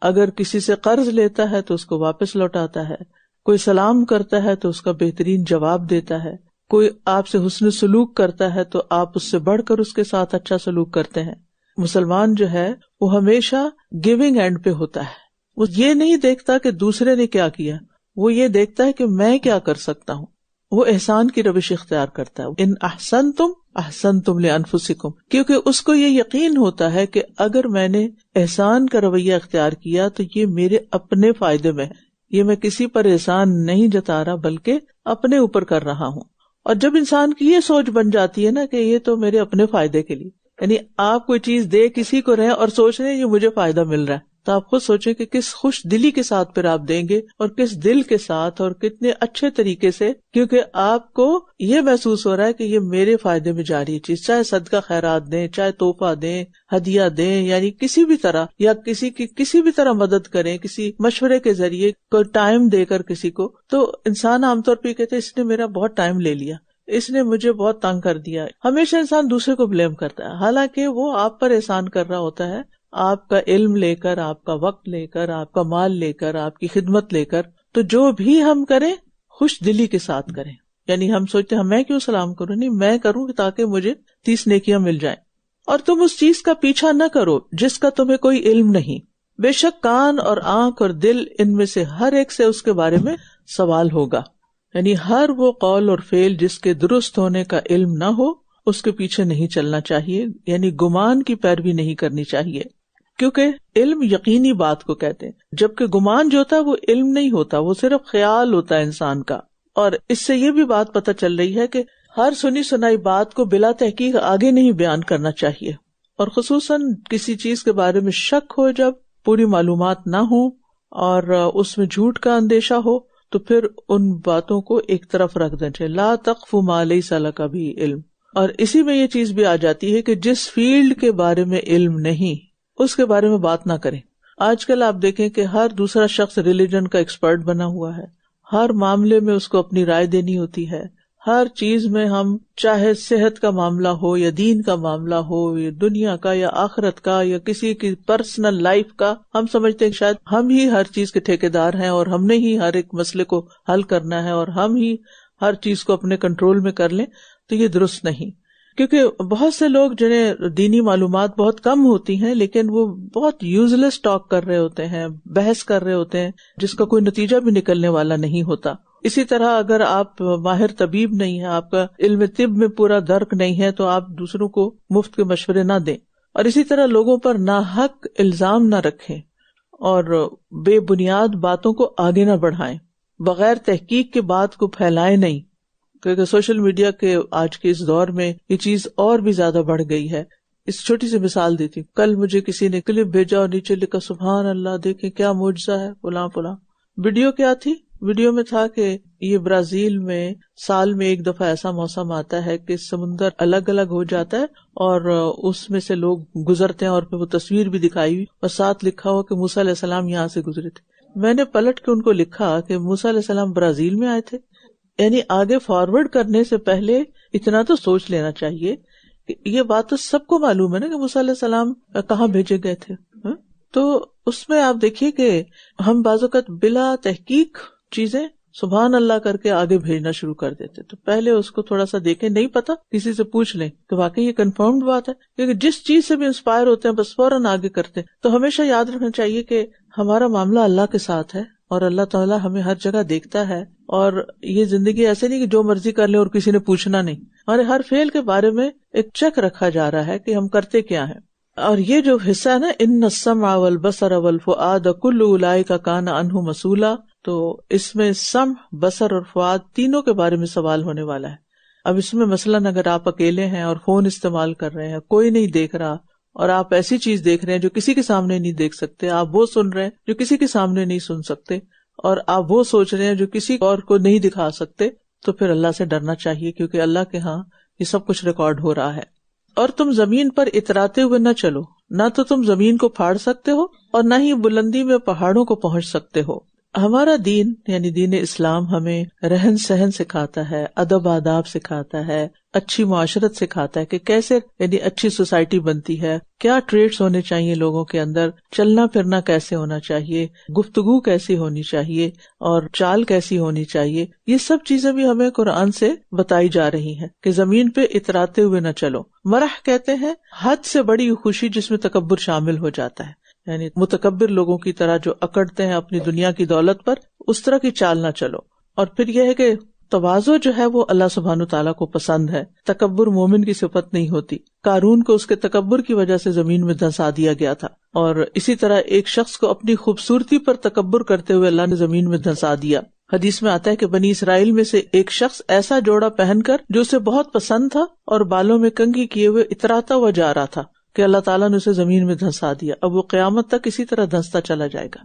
اگر کسی سے قرض لیتا ہے تو اس کو واپس لوٹاتا ہے، کوئی سلام کرتا ہے تو اس کا بہترین جواب دیتا ہے، کوئی آپ سے حسن سلوک کرتا ہے تو آپ اس سے بڑھ کر اس کے ساتھ اچھا سلوک کرتے ہیں. مسلمان جو ہے وہ ہمیشہ گیونگ اینڈ پہ ہوتا ہے، وہ یہ نہیں دیکھتا کہ دوسرے نے کیا کیا، وہ یہ دیکھتا ہے کہ میں کیا کر سکتا ہوں. وہ احسان کی روش اختیار کرتا ہے. ان احسنتم احسنتم لانفسکم، کیونکہ اس کو یہ یقین ہوتا ہے کہ اگر میں نے احسان کا رویہ اختیار کیا تو یہ میرے اپنے فائدے میں ہے، یہ میں کسی پر احسان نہیں جتا رہا بلکہ اپنے اوپر کر رہا ہوں. اور جب انسان کی یہ سوچ بن جاتی ہے نا کہ یہ تو میرے اپنے فائدے کے لیے، یعنی آپ کوئی چیز دے کسی کو رہے اور سوچ رہے ہیں یہ مجھے فائدہ مل رہا ہے، تو آپ خود سوچیں کہ کس خوش دلی کے ساتھ پھر آپ دیں گے اور کس دل کے ساتھ اور کتنے اچھے طریقے سے، کیونکہ آپ کو یہ محسوس ہو رہا ہے کہ یہ میرے فائدے میں جا رہی چیز، چاہے صدقہ خیرات دیں، چاہے تحفہ دیں، ہدیہ دیں، یعنی کسی بھی طرح، یا کسی کی کسی بھی طرح مدد کریں، کسی مشورے کے ذریعے، کوئی ٹائم دے کر کسی کو. تو انسان عام طور پہ کہتے ہیں اس نے میرا بہت ٹائم لے لیا، اس نے مجھے بہت تنگ کر دیا. ہمیشہ انسان دوسرے کو بلیم کرتا ہے، حالانکہ وہ آپ پر احسان کر رہا ہوتا ہے، آپ کا علم لے کر، آپ کا وقت لے کر، آپ کا مال لے کر، آپ کی خدمت لے کر. تو جو بھی ہم کریں خوش دلی کے ساتھ کریں. یعنی ہم سوچتے ہیں میں کیوں سلام کروں، نہیں میں کروں تاکہ مجھے 30 نیکیاں مل جائیں. اور تم اس چیز کا پیچھا نہ کرو جس کا تمہیں کوئی علم نہیں، بے شک کان اور آنکھ اور دل ان میں سے ہر ایک سے اس کے بارے میں سوال ہوگا. یعنی ہر وہ قول اور فعل جس کے درست ہونے کا علم نہ ہو اس کے پیچھے نہیں چلنا چاہیے، یعنی گمان کی پیروی نہیں کرنی چاہیے، کیونکہ علم یقینی بات کو کہتے ہیں، جبکہ گمان جو ہوتا ہے وہ علم نہیں ہوتا، وہ صرف خیال ہوتا ہے انسان کا. اور اس سے یہ بھی بات پتہ چل رہی ہے کہ ہر سنی سنائی بات کو بلا تحقیق آگے نہیں بیان کرنا چاہیے، اور خصوصاً کسی چیز کے بارے میں شک ہو، جب پوری معلومات نہ ہو اور اس میں جھوٹ کا اندیشہ ہو تو پھر ان باتوں کو ایک طرف رکھ دینا چاہیے. لا تقف ما لیس لک بہ علم. اور اسی میں یہ چیز بھی آ جاتی ہے کہ جس فیلڈ کے بارے میں علم نہیں اس کے بارے میں بات نہ کریں. آج کل آپ دیکھیں کہ ہر دوسرا شخص ریلیجن کا ایکسپرٹ بنا ہوا ہے، ہر معاملے میں اس کو اپنی رائے دینی ہوتی ہے. ہر چیز میں ہم چاہے صحت کا معاملہ ہو یا دین کا معاملہ ہو یا دنیا کا یا آخرت کا یا کسی کی پرسنل لائف کا، ہم سمجھتے ہیں شاید ہم ہی ہر چیز کے ٹھیکیدار ہیں اور ہم نے ہی ہر ایک مسئلے کو حل کرنا ہے اور ہم ہی ہر چیز کو اپنے کنٹرول میں کر لیں. تو یہ درست نہیں، کیونکہ بہت سے لوگ جنہیں دینی معلومات بہت کم ہوتی ہیں لیکن وہ بہت یوز لیس ٹاک کر رہے ہوتے ہیں، بحث کر رہے ہوتے ہیں جس کا کوئی نتیجہ بھی نکلنے والا نہیں ہوتا. اسی طرح اگر آپ ماہر طبیب نہیں ہیں، آپ کا علم طب میں پورا درک نہیں ہے، تو آپ دوسروں کو مفت کے مشورے نہ دیں. اور اسی طرح لوگوں پر ناحق الزام نہ رکھیں اور بے بنیاد باتوں کو آگے نہ بڑھائیں، بغیر تحقیق کے بات کو پھیلائیں نہیں، کیونکہ سوشل میڈیا کے آج کے اس دور میں یہ چیز اور بھی زیادہ بڑھ گئی ہے. اس چھوٹی سی مثال دیتی ہوں. کل مجھے کسی نے کلپ بھیجا اور نیچے لکھا سبحان اللہ، دیکھیں کیا معجزہ ہے فلاں فلاں. ویڈیو کیا تھی؟ ویڈیو میں تھا کہ یہ برازیل میں سال میں ایک دفعہ ایسا موسم آتا ہے کہ سمندر الگ الگ ہو جاتا ہے اور اس میں سے لوگ گزرتے ہیں، اور پھر وہ تصویر بھی دکھائی ہوئی اور ساتھ لکھا ہوا کہ موسیٰ علیہ السلام یہاں سے گزرے تھے. میں نے پلٹ کے ان کو لکھا کہ موسیٰ علیہ السلام برازیل میں آئے تھے. یعنی آگے فارورڈ کرنے سے پہلے اتنا تو سوچ لینا چاہیے کہ یہ بات تو سب کو معلوم ہے نا کہ موسیٰ علیہ السلام کہاں بھیجے گئے تھے. تو اس میں آپ دیکھیے کہ ہم بعض اوقات بلا تحقیق چیزیں سبحان اللہ کر کے آگے بھیجنا شروع کر دیتے. تو پہلے اس کو تھوڑا سا دیکھیں، نہیں پتا کسی سے پوچھ لیں کہ واقعی یہ کنفرمڈ بات ہے، کیونکہ جس چیز سے بھی انسپائر ہوتے ہیں بس فوراً آگے کرتے ہیں. تو ہمیشہ یاد رکھنا چاہیے کہ ہمارا معاملہ اللہ کے ساتھ ہے، اور اللہ تعالیٰ ہمیں ہر جگہ دیکھتا ہے، اور یہ زندگی ایسے نہیں کہ جو مرضی کر لیں اور کسی نے پوچھنا نہیں. ہمارے ہر فعل کے بارے میں ایک چیک رکھا جا رہا ہے کہ ہم کرتے کیا ہیں. اور یہ جو حصہ ہے نا، ان السمع والبصر والفؤاد کل اولئک کان عنہ مسئولا، تو اس میں سمع، بصر اور فؤاد تینوں کے بارے میں سوال ہونے والا ہے. اب اس میں مثلاً اگر آپ اکیلے ہیں اور فون استعمال کر رہے ہیں، کوئی نہیں دیکھ رہا، اور آپ ایسی چیز دیکھ رہے ہیں جو کسی کے سامنے نہیں دیکھ سکتے، آپ وہ سن رہے ہیں جو کسی کے سامنے نہیں سن سکتے، اور آپ وہ سوچ رہے ہیں جو کسی اور کو نہیں دکھا سکتے، تو پھر اللہ سے ڈرنا چاہیے، کیونکہ اللہ کے ہاں یہ سب کچھ ریکارڈ ہو رہا ہے. اور تم زمین پر اتراتے ہوئے نہ چلو، نہ تو تم زمین کو پھاڑ سکتے ہو اور نہ ہی بلندی میں پہاڑوں کو پہنچ سکتے ہو. ہمارا دین یعنی دین اسلام ہمیں رہن سہن سکھاتا ہے، ادب آداب سکھاتا ہے، اچھی معاشرت سکھاتا ہے کہ کیسے یعنی اچھی سوسائٹی بنتی ہے، کیا ٹریٹس ہونے چاہیے لوگوں کے اندر، چلنا پھرنا کیسے ہونا چاہیے، گفتگو کیسی ہونی چاہیے اور چال کیسی ہونی چاہیے. یہ سب چیزیں بھی ہمیں قرآن سے بتائی جا رہی ہیں کہ زمین پہ اتراتے ہوئے نہ چلو. مرح کہتے ہیں حد سے بڑی خوشی جس میں تکبر شامل ہو جاتا ہے، یعنی متکبر لوگوں کی طرح جو اکڑتے ہیں اپنی دنیا کی دولت پر، اس طرح کی چال نہ چلو. اور پھر یہ ہے کہ تواضع جو ہے وہ اللہ سبحانہ تعالیٰ کو پسند ہے، تکبر مومن کی صفت نہیں ہوتی. قارون کو اس کے تکبر کی وجہ سے زمین میں دھنسا دیا گیا تھا، اور اسی طرح ایک شخص کو اپنی خوبصورتی پر تکبر کرتے ہوئے اللہ نے زمین میں دھنسا دیا. حدیث میں آتا ہے کہ بنی اسرائیل میں سے ایک شخص ایسا جوڑا پہن کر جو اسے بہت پسند تھا اور بالوں میں کنگھی کیے ہوئے اتراتا ہوا جا رہا تھا کہ اللہ تعالیٰ نے اسے زمین میں دھنسا دیا. اب وہ قیامت تک اسی طرح دھنستا چلا جائے گا.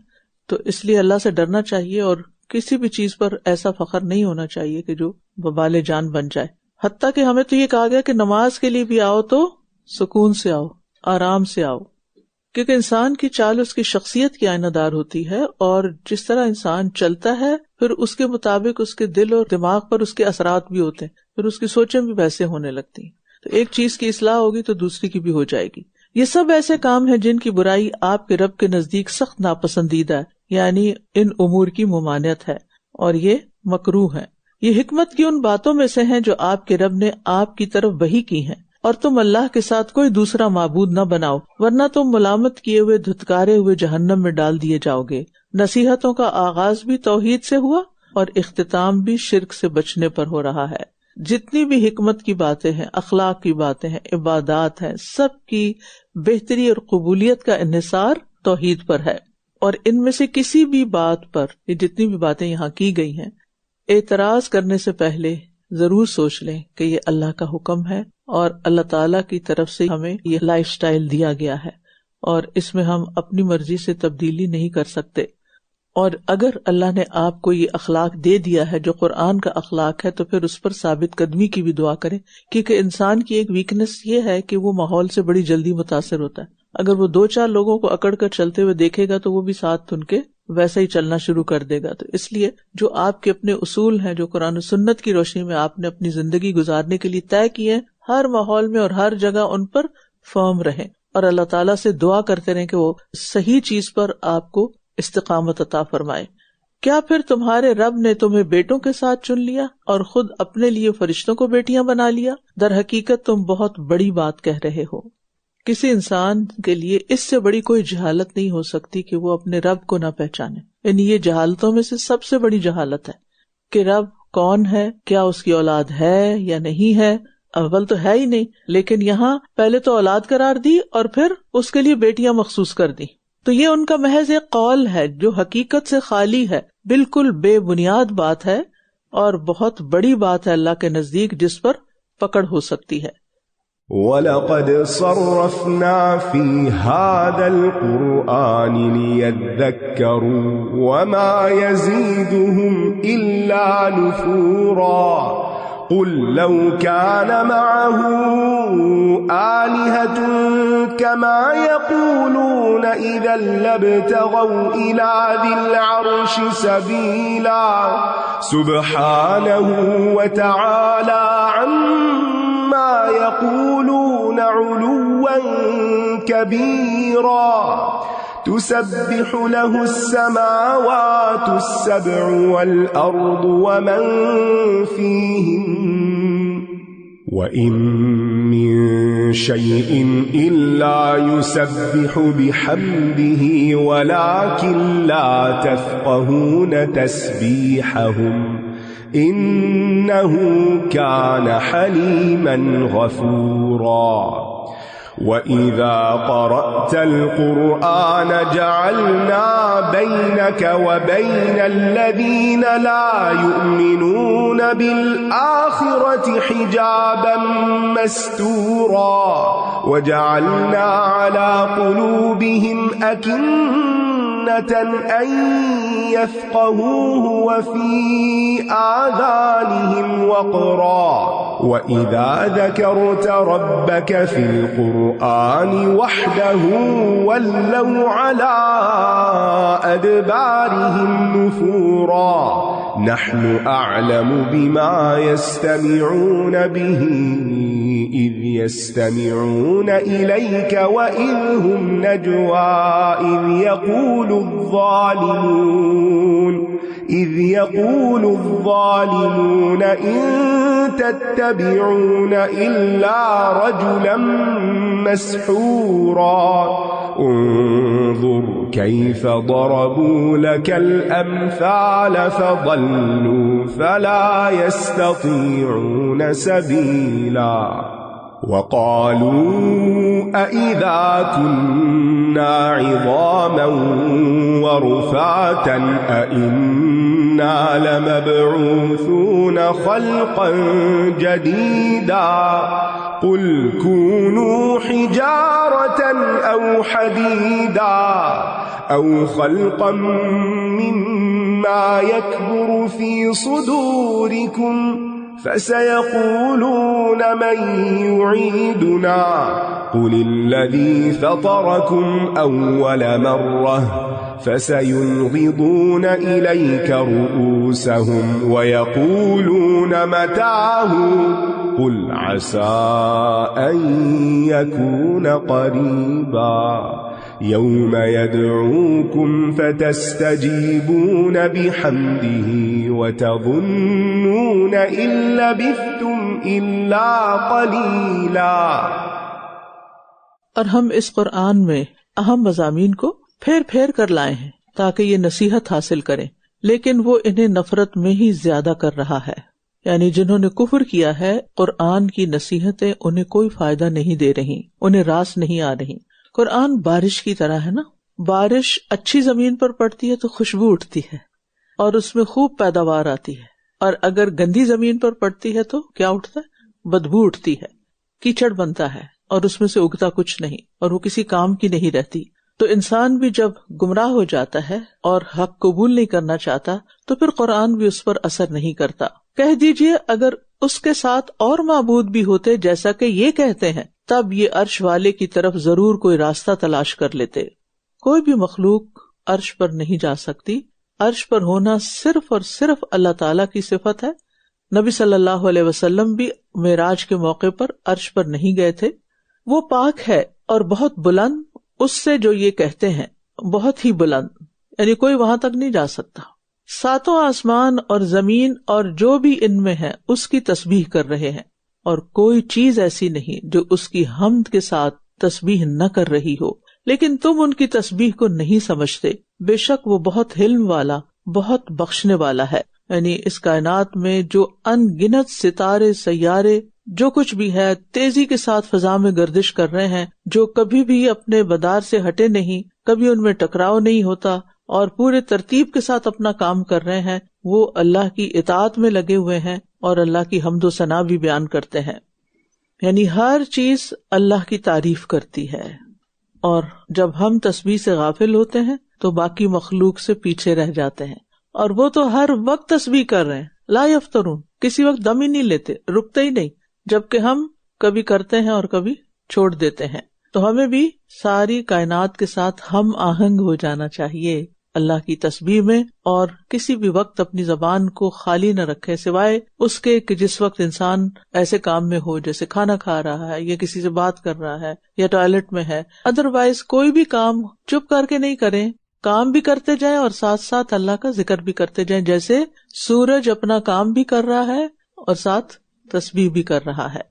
تو اس لیے اللہ سے ڈرنا چاہیے، اور کسی بھی چیز پر ایسا فخر نہیں ہونا چاہیے کہ جو وبال جان بن جائے. حتیٰ کہ ہمیں تو یہ کہا گیا کہ نماز کے لیے بھی آؤ تو سکون سے آؤ، آرام سے آؤ، کیونکہ انسان کی چال اس کی شخصیت کی آئینہ دار ہوتی ہے، اور جس طرح انسان چلتا ہے پھر اس کے مطابق اس کے دل اور دماغ پر اس کے اثرات بھی ہوتے ہیں، پھر اس کی سوچیں بھی ویسے ہونے لگتی ہیں. تو ایک چیز کی اصلاح ہوگی تو دوسری کی بھی ہو جائے گی. یہ سب ایسے کام ہیں جن کی برائی آپ کے رب کے نزدیک سخت ناپسندیدہ ہے، یعنی ان امور کی ممانعت ہے اور یہ مکروہ ہے. یہ حکمت کی ان باتوں میں سے ہیں جو آپ کے رب نے آپ کی طرف وحی کی ہیں، اور تم اللہ کے ساتھ کوئی دوسرا معبود نہ بناؤ، ورنہ تم ملامت کیے ہوئے دھتکارے ہوئے جہنم میں ڈال دیے جاؤ گے. نصیحتوں کا آغاز بھی توحید سے ہوا اور اختتام بھی شرک سے بچنے پر ہو رہا ہے. جتنی بھی حکمت کی باتیں ہیں، اخلاق کی باتیں ہیں، عبادات ہیں، سب کی بہتری اور قبولیت کا انحصار توحید پر ہے. اور ان میں سے کسی بھی بات پر، یہ جتنی بھی باتیں یہاں کی گئی ہیں، اعتراض کرنے سے پہلے ضرور سوچ لیں کہ یہ اللہ کا حکم ہے اور اللہ تعالیٰ کی طرف سے ہمیں یہ لائف سٹائل دیا گیا ہے، اور اس میں ہم اپنی مرضی سے تبدیلی نہیں کر سکتے. اور اگر اللہ نے آپ کو یہ اخلاق دے دیا ہے جو قرآن کا اخلاق ہے، تو پھر اس پر ثابت قدمی کی بھی دعا کریں، کیونکہ انسان کی ایک ویکنس یہ ہے کہ وہ ماحول سے بڑی جلدی متاثر ہوتا ہے. اگر وہ 2-4 لوگوں کو اکڑ کر چلتے ہوئے دیکھے گا تو وہ بھی ساتھ ان کے ویسا ہی چلنا شروع کر دے گا. تو اس لیے جو آپ کے اپنے اصول ہیں، جو قرآن و سنت کی روشنی میں آپ نے اپنی زندگی گزارنے کے لیے طے کیے ہیں، ہر ماحول میں اور ہر جگہ ان پر فرم رہیں، اور اللہ تعالیٰ سے دعا کرتے رہیں کہ وہ صحیح چیز پر آپ کو استقامت عطا فرمائے. کیا پھر تمہارے رب نے تمہیں بیٹوں کے ساتھ چن لیا اور خود اپنے لیے فرشتوں کو بیٹیاں بنا لیا؟ در حقیقت تم بہت بڑی بات کہہ رہے ہو. کسی انسان کے لیے اس سے بڑی کوئی جہالت نہیں ہو سکتی کہ وہ اپنے رب کو نہ پہچانے. یعنی یہ جہالتوں میں سے سب سے بڑی جہالت ہے کہ رب کون ہے، کیا اس کی اولاد ہے یا نہیں ہے. اول تو ہے ہی نہیں، لیکن یہاں پہلے تو اولاد قرار دی اور پھر اس کے لیے بیٹیاں مخصوص کر دی. تو یہ ان کا محض ایک قول ہے جو حقیقت سے خالی ہے، بالکل بے بنیاد بات ہے، اور بہت بڑی بات ہے اللہ کے نزدیک جس پر پکڑ ہو سکتی ہے. وَلَقَدْ صَرَّفْنَا فِي هَذَا الْقُرْآنِ لِيَذَّكَّرُوا وَمَا يَزِيدُهُمْ إِلَّا نُفُورًا قُلْ لَوْ كَانَ مَعَهُ آلِهَةٌ كَمَا يَقُولُونَ إِذًا لَابْتَغَوْا إِلَى ذِي الْعَرْشِ سَبِيلًا سُبْحَانَهُ وَتَعَالَى عَمَّا يَقُولُونَ عُلُوًّا كَبِيرًا تسبح له السماوات السبع والأرض ومن فيهن وإن من شيء إلا يسبح بحمده ولكن لا تفقهون تسبيحهم إنه كان حليما غفورا وَإِذَا قَرَأْتَ الْقُرْآنَ جَعَلْنَا بَيْنَكَ وَبَيْنَ الَّذِينَ لَا يُؤْمِنُونَ بِالْآخِرَةِ حِجَابًا مَسْتُورًا وَجَعَلْنَا عَلَى قُلُوبِهِمْ أَكِنَّةً أَن يَفْقَهُوهُ وَفِي آذَانِهِمْ وَقْرًا وَإِذَا ذَكَرْتَ رَبَّكَ فِي الْقُرْآنِ وَحْدَهُ وَلَّوْا عَلَى أَدْبَارِهِمْ نُفُورًا نَحْنُ أَعْلَمُ بِمَا يَسْتَمِعُونَ بِهِ إِذْ يَسْتَمِعُونَ إِلَيْكَ وَإِذْ هُمْ نَجْوَى إِذْ يَقُولُ الظَّالِمُونَ إِن تَتَّبِعُونَ إِلَّا رَجُلًا مَسْحُورًا انظُرْ كَيْفَ ضَرَبُوا لَكَ الْأَمْثَالَ فَضَلُّوا فَلَا يَسْتَطِيعُونَ سَبِيلًا وَقَالُوا أَإِذَا كُنَّا عِظَامًا وَرُفَاتًا أَإِنَّا لَمَبْعُوثُونَ خَلْقًا جَدِيدًا قُلْ كُونُوا حِجَارَةً أَوْ حَدِيدًا أَوْ خَلْقًا مِّمَّا يَكْبُرُ فِي صُدُورِكُمْ فَسَيَقُولُونَ مَن يُعِيدُنَا قُلِ الَّذِي فَطَرَكُمْ أَوَّلَ مَرَّةٍ فَسَيُنْغِضُونَ إِلَيْكَ رُؤُوسَهُمْ وَيَقُولُونَ مَتَىٰ قُلْ عَسَىٰ أَن يَكُونَ قَرِيبًا يَوْمَ يَدْعُوكُمْ فَتَسْتَجِيبُونَ بِحَمْدِهِ وَتَظُنُّونَ إِن لَّبِثْتُمْ إِلَّا قَلِيلًا۔ اور ہم اس قرآن میں اہم مضامین کو پھیر پھیر کر لائے ہیں تاکہ یہ نصیحت حاصل کریں، لیکن وہ انہیں نفرت میں ہی زیادہ کر رہا ہے۔ یعنی جنہوں نے کفر کیا ہے، قرآن کی نصیحتیں انہیں کوئی فائدہ نہیں دے رہی، انہیں راس نہیں آ رہی۔ قرآن بارش کی طرح ہے نا، بارش اچھی زمین پر پڑتی ہے تو خوشبو اٹھتی ہے اور اس میں خوب پیداوار آتی ہے، اور اگر گندی زمین پر پڑتی ہے تو کیا اٹھتا ہے؟ بدبو اٹھتی ہے، کیچڑ بنتا ہے اور اس میں سے اگتا کچھ نہیں اور وہ کسی کام کی نہیں رہتی۔ تو انسان بھی جب گمراہ ہو جاتا ہے اور حق قبول نہیں کرنا چاہتا تو پھر قرآن بھی اس پر اثر نہیں کرتا۔ کہہ دیجئے اگر اس کے ساتھ اور معبود بھی ہوتے جیسا کہ یہ کہتے ہیں، تب یہ عرش والے کی طرف ضرور کوئی راستہ تلاش کر لیتے۔ کوئی بھی مخلوق عرش پر نہیں جا سکتی، عرش پر ہونا صرف اور صرف اللہ تعالیٰ کی صفت ہے۔ نبی صلی اللہ علیہ وسلم بھی معراج کے موقع پر عرش پر نہیں گئے تھے۔ وہ پاک ہے اور بہت بلند، اس سے جو یہ کہتے ہیں بہت ہی بلند، یعنی کوئی وہاں تک نہیں جا سکتا۔ ساتوں آسمان اور زمین اور جو بھی ان میں ہے اس کی تسبیح کر رہے ہیں، اور کوئی چیز ایسی نہیں جو اس کی حمد کے ساتھ تسبیح نہ کر رہی ہو، لیکن تم ان کی تسبیح کو نہیں سمجھتے۔ بے شک وہ بہت حلم والا، بہت بخشنے والا ہے۔ یعنی اس کائنات میں جو ان گنت ستارے، سیارے، جو کچھ بھی ہے تیزی کے ساتھ فضا میں گردش کر رہے ہیں، جو کبھی بھی اپنے مدار سے ہٹے نہیں، کبھی ان میں ٹکراؤ نہیں ہوتا اور پورے ترتیب کے ساتھ اپنا کام کر رہے ہیں، وہ اللہ کی اطاعت میں لگے ہوئے ہیں اور اللہ کی حمد و ثنا بھی بیان کرتے ہیں۔ یعنی ہر چیز اللہ کی تعریف کرتی ہے، اور جب ہم تسبیح سے غافل ہوتے ہیں تو باقی مخلوق سے پیچھے رہ جاتے ہیں، اور وہ تو ہر وقت تسبیح کر رہے ہیں، لا یفترون، کسی وقت دم ہی نہیں لیتے، رکتے ہی نہیں، جبکہ ہم کبھی کرتے ہیں اور کبھی چھوڑ دیتے ہیں۔ تو ہمیں بھی ساری کائنات کے ساتھ ہم آہنگ ہو جانا چاہیے اللہ کی تسبیح میں، اور کسی بھی وقت اپنی زبان کو خالی نہ رکھے سوائے اس کے کہ جس وقت انسان ایسے کام میں ہو جیسے کھانا کھا رہا ہے یا کسی سے بات کر رہا ہے یا ٹوائلٹ میں ہے۔ ادروائز کوئی بھی کام چپ کر کے نہیں کریں، کام بھی کرتے جائیں اور ساتھ ساتھ اللہ کا ذکر بھی کرتے جائیں، جیسے سورج اپنا کام بھی کر رہا ہے اور ساتھ تسبیح بھی کر رہا ہے۔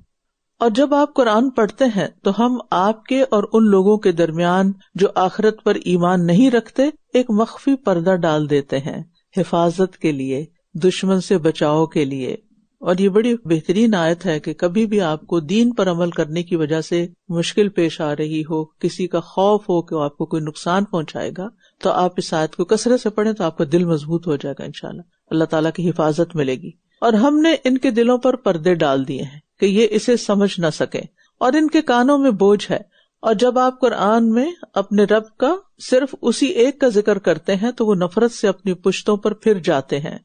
اور جب آپ قرآن پڑھتے ہیں تو ہم آپ کے اور ان لوگوں کے درمیان جو آخرت پر ایمان نہیں رکھتے ایک مخفی پردہ ڈال دیتے ہیں، حفاظت کے لیے، دشمن سے بچاؤ کے لیے. اور یہ بڑی بہترین آیت ہے کہ کبھی بھی آپ کو دین پر عمل کرنے کی وجہ سے مشکل پیش آ رہی ہو، کسی کا خوف ہو کہ آپ کو کوئی نقصان پہنچائے گا، تو آپ اس آیت کو کثرت سے پڑھیں تو آپ کا دل مضبوط ہو جائے گا، انشاءاللہ اللہ تعالیٰ کی حفاظت ملے گی. اور ہم نے ان کے دلوں پر پردے ڈال دیے ہیں کہ یہ اسے سمجھ نہ سکیں، اور ان کے کانوں میں بوجھ ہے. اور جب آپ قرآن میں اپنے رب کا صرف اسی ایک کا ذکر کرتے ہیں تو وہ نفرت سے اپنی پشتوں پر پھر جاتے ہیں.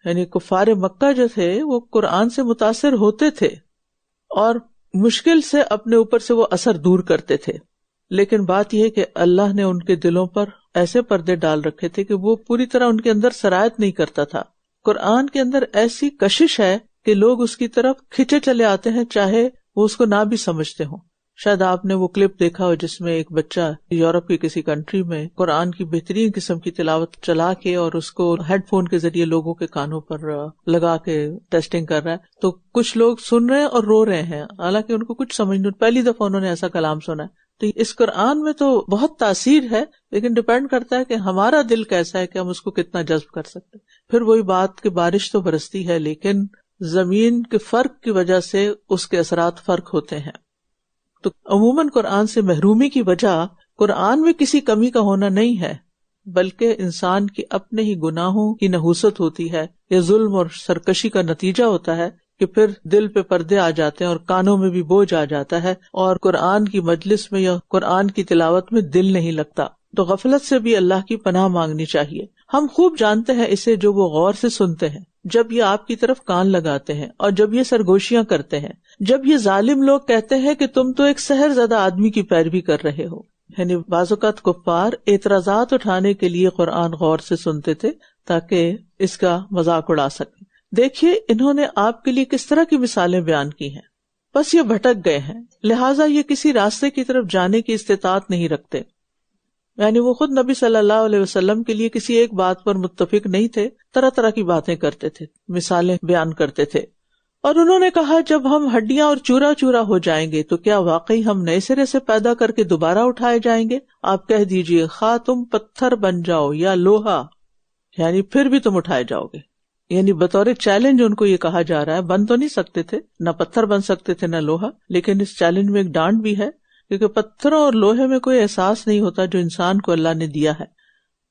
یعنی کفار مکہ جو تھے وہ قرآن سے متاثر ہوتے تھے اور مشکل سے اپنے اوپر سے وہ اثر دور کرتے تھے، لیکن بات یہ ہے کہ اللہ نے ان کے دلوں پر ایسے پردے ڈال رکھے تھے کہ وہ پوری طرح ان کے اندر سرایت نہیں کرتا تھا. قرآن کے اندر ایسی کشش ہے کہ لوگ اس کی طرف کھچے چلے آتے ہیں چاہے وہ اس کو نہ بھی سمجھتے ہوں. شاید آپ نے وہ کلپ دیکھا ہو جس میں ایک بچہ یورپ کی کسی کنٹری میں قرآن کی بہترین قسم کی تلاوت چلا کے اور اس کو ہیڈ فون کے ذریعے لوگوں کے کانوں پر لگا کے ٹیسٹنگ کر رہا ہے. تو کچھ لوگ سن رہے ہیں اور رو رہے ہیں، حالانکہ ان کو کچھ سمجھ نہیں، پہلی دفعہ انہوں نے ایسا کلام سنا ہے. تو اس قرآن میں تو بہت تاثیر ہے، لیکن ڈپینڈ کرتا ہے کہ ہمارا دل کیسا ہے کہ ہم اس کو کتنا جذب کر سکتے. پھر وہی بات کہ بارش تو برستی ہے لیکن زمین کے فرق کی وجہ سے اس کے اثرات فرق ہوتے ہیں. تو عموماً قرآن سے محرومی کی وجہ قرآن میں کسی کمی کا ہونا نہیں ہے، بلکہ انسان کی اپنے ہی گناہوں کی نحوست ہوتی ہے یا ظلم اور سرکشی کا نتیجہ ہوتا ہے کہ پھر دل پہ پردے آ جاتے ہیں اور کانوں میں بھی بوجھ آ جاتا ہے اور قرآن کی مجلس میں یا قرآن کی تلاوت میں دل نہیں لگتا. تو غفلت سے بھی اللہ کی پناہ مانگنی چاہیے. ہم خوب جانتے ہیں اسے جو وہ غور سے سنتے ہیں، جب یہ آپ کی طرف کان لگاتے ہیں اور جب یہ سرگوشیاں کرتے ہیں، جب یہ ظالم لوگ کہتے ہیں کہ تم تو ایک سحر زدہ آدمی کی پیروی کر رہے ہو. یعنی بعض اوقات کفار اعتراضات اٹھانے کے لیے قرآن غور سے سنتے تھے تاکہ اس کا مذاق اڑا سکیں. دیکھیے انہوں نے آپ کے لیے کس طرح کی مثالیں بیان کی ہیں. بس یہ بھٹک گئے ہیں، لہٰذا یہ کسی راستے کی طرف جانے کی استطاعت نہیں رکھتے. یعنی وہ خود نبی صلی اللہ علیہ وسلم کے لیے کسی ایک بات پر متفق نہیں تھے، طرح طرح کی باتیں کرتے تھے، مثالیں بیان کرتے تھے. اور انہوں نے کہا جب ہم ہڈیاں اور چورا چورا ہو جائیں گے تو کیا واقعی ہم نئے سرے سے پیدا کر کے دوبارہ اٹھائے جائیں گے؟ آپ کہہ دیجئے خواہ تم پتھر بن جاؤ یا لوہا، یعنی پھر بھی تم اٹھائے جاؤ گے. یعنی بطور چیلنج ان کو یہ کہا جا رہا ہے. بن تو نہیں سکتے تھے، نہ پتھر بن سکتے تھے نہ لوہا، لیکن اس چیلنج میں ایک ڈانٹ بھی ہے کیونکہ پتھروں اور لوہے میں کوئی احساس نہیں ہوتا جو انسان کو اللہ نے دیا ہے.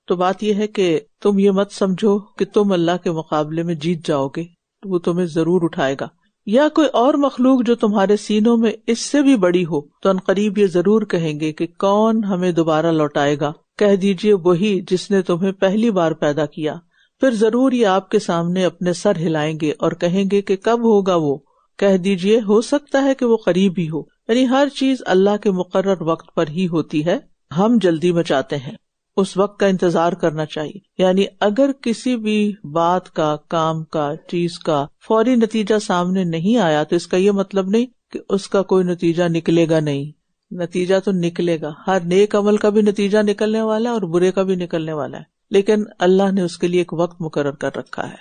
تو بات یہ ہے کہ تم یہ مت سمجھو کہ تم اللہ کے مقابلے میں جیت جاؤ گے، وہ تمہیں ضرور اٹھائے گا. یا کوئی اور مخلوق جو تمہارے سینوں میں اس سے بھی بڑی ہو تو عنقریب یہ ضرور کہیں گے کہ کون ہمیں دوبارہ لوٹائے گا. کہہ دیجئے وہی جس نے تمہیں پہلی بار پیدا کیا. پھر ضرور یہ آپ کے سامنے اپنے سر ہلائیں گے اور کہیں گے کہ کب ہوگا وہ. کہہ دیجئے ہو سکتا ہے کہ وہ قریب ہی ہو. یعنی ہر چیز اللہ کے مقرر وقت پر ہی ہوتی ہے، ہم جلدی مچاتے ہیں. اس وقت کا انتظار کرنا چاہیے. یعنی اگر کسی بھی بات کا، کام کا، چیز کا فوری نتیجہ سامنے نہیں آیا تو اس کا یہ مطلب نہیں کہ اس کا کوئی نتیجہ نکلے گا نہیں. نتیجہ تو نکلے گا، ہر نیک عمل کا بھی نتیجہ نکلنے والا ہے اور برے کا بھی نکلنے والا ہے، لیکن اللہ نے اس کے لیے ایک وقت مقرر کر رکھا ہے.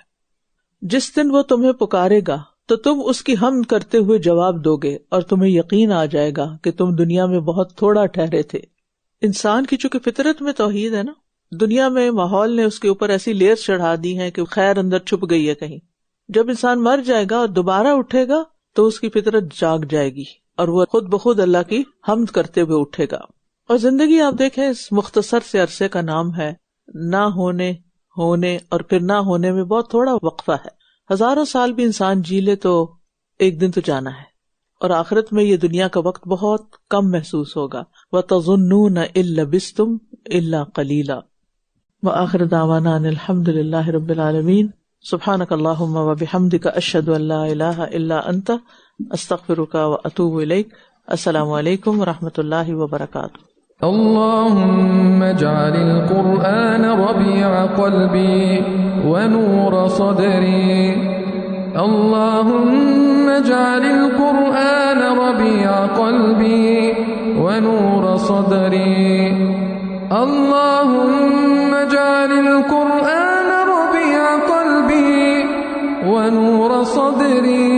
جس دن وہ تمہیں پکارے گا تو تم اس کی حمد کرتے ہوئے جواب دو گے اور تمہیں یقین آ جائے گا کہ تم دنیا میں بہت تھوڑا ٹھہرے تھے. انسان کی چونکہ فطرت میں توحید ہے نا، دنیا میں ماحول نے اس کے اوپر ایسی لیئر چڑھا دی ہے کہ خیر اندر چھپ گئی ہے کہیں. جب انسان مر جائے گا اور دوبارہ اٹھے گا تو اس کی فطرت جاگ جائے گی اور وہ خود بخود اللہ کی حمد کرتے ہوئے اٹھے گا. اور زندگی آپ دیکھیں اس مختصر سے عرصے کا نام ہے. نہ ہونے، ہونے اور پھر نہ ہونے میں بہت تھوڑا وقفہ ہے. ہزاروں سال بھی انسان جی لے تو ایک دن تو جانا ہے، اور آخرت میں یہ دنیا کا وقت بہت کم محسوس ہوگا. وَتَظُنُّونَ إِن لَبِثْتُمْ إِلَّا قَلِيلًا. وآخر دعوانا ان الحمد للہ رب العالمین. سبحانک اللہم وبحمدک اشہد ان لا الہ الا انت استغفرک واتوب الیک. السلام علیکم ورحمۃ اللہ وبرکاتہ. اللهم اجعل القرآن ربيع قلبي ونور صدري. اللهم اجعل القرآن ربيع قلبي ونور صدري. اللهم اجعل القرآن ربيع قلبي ونور صدري.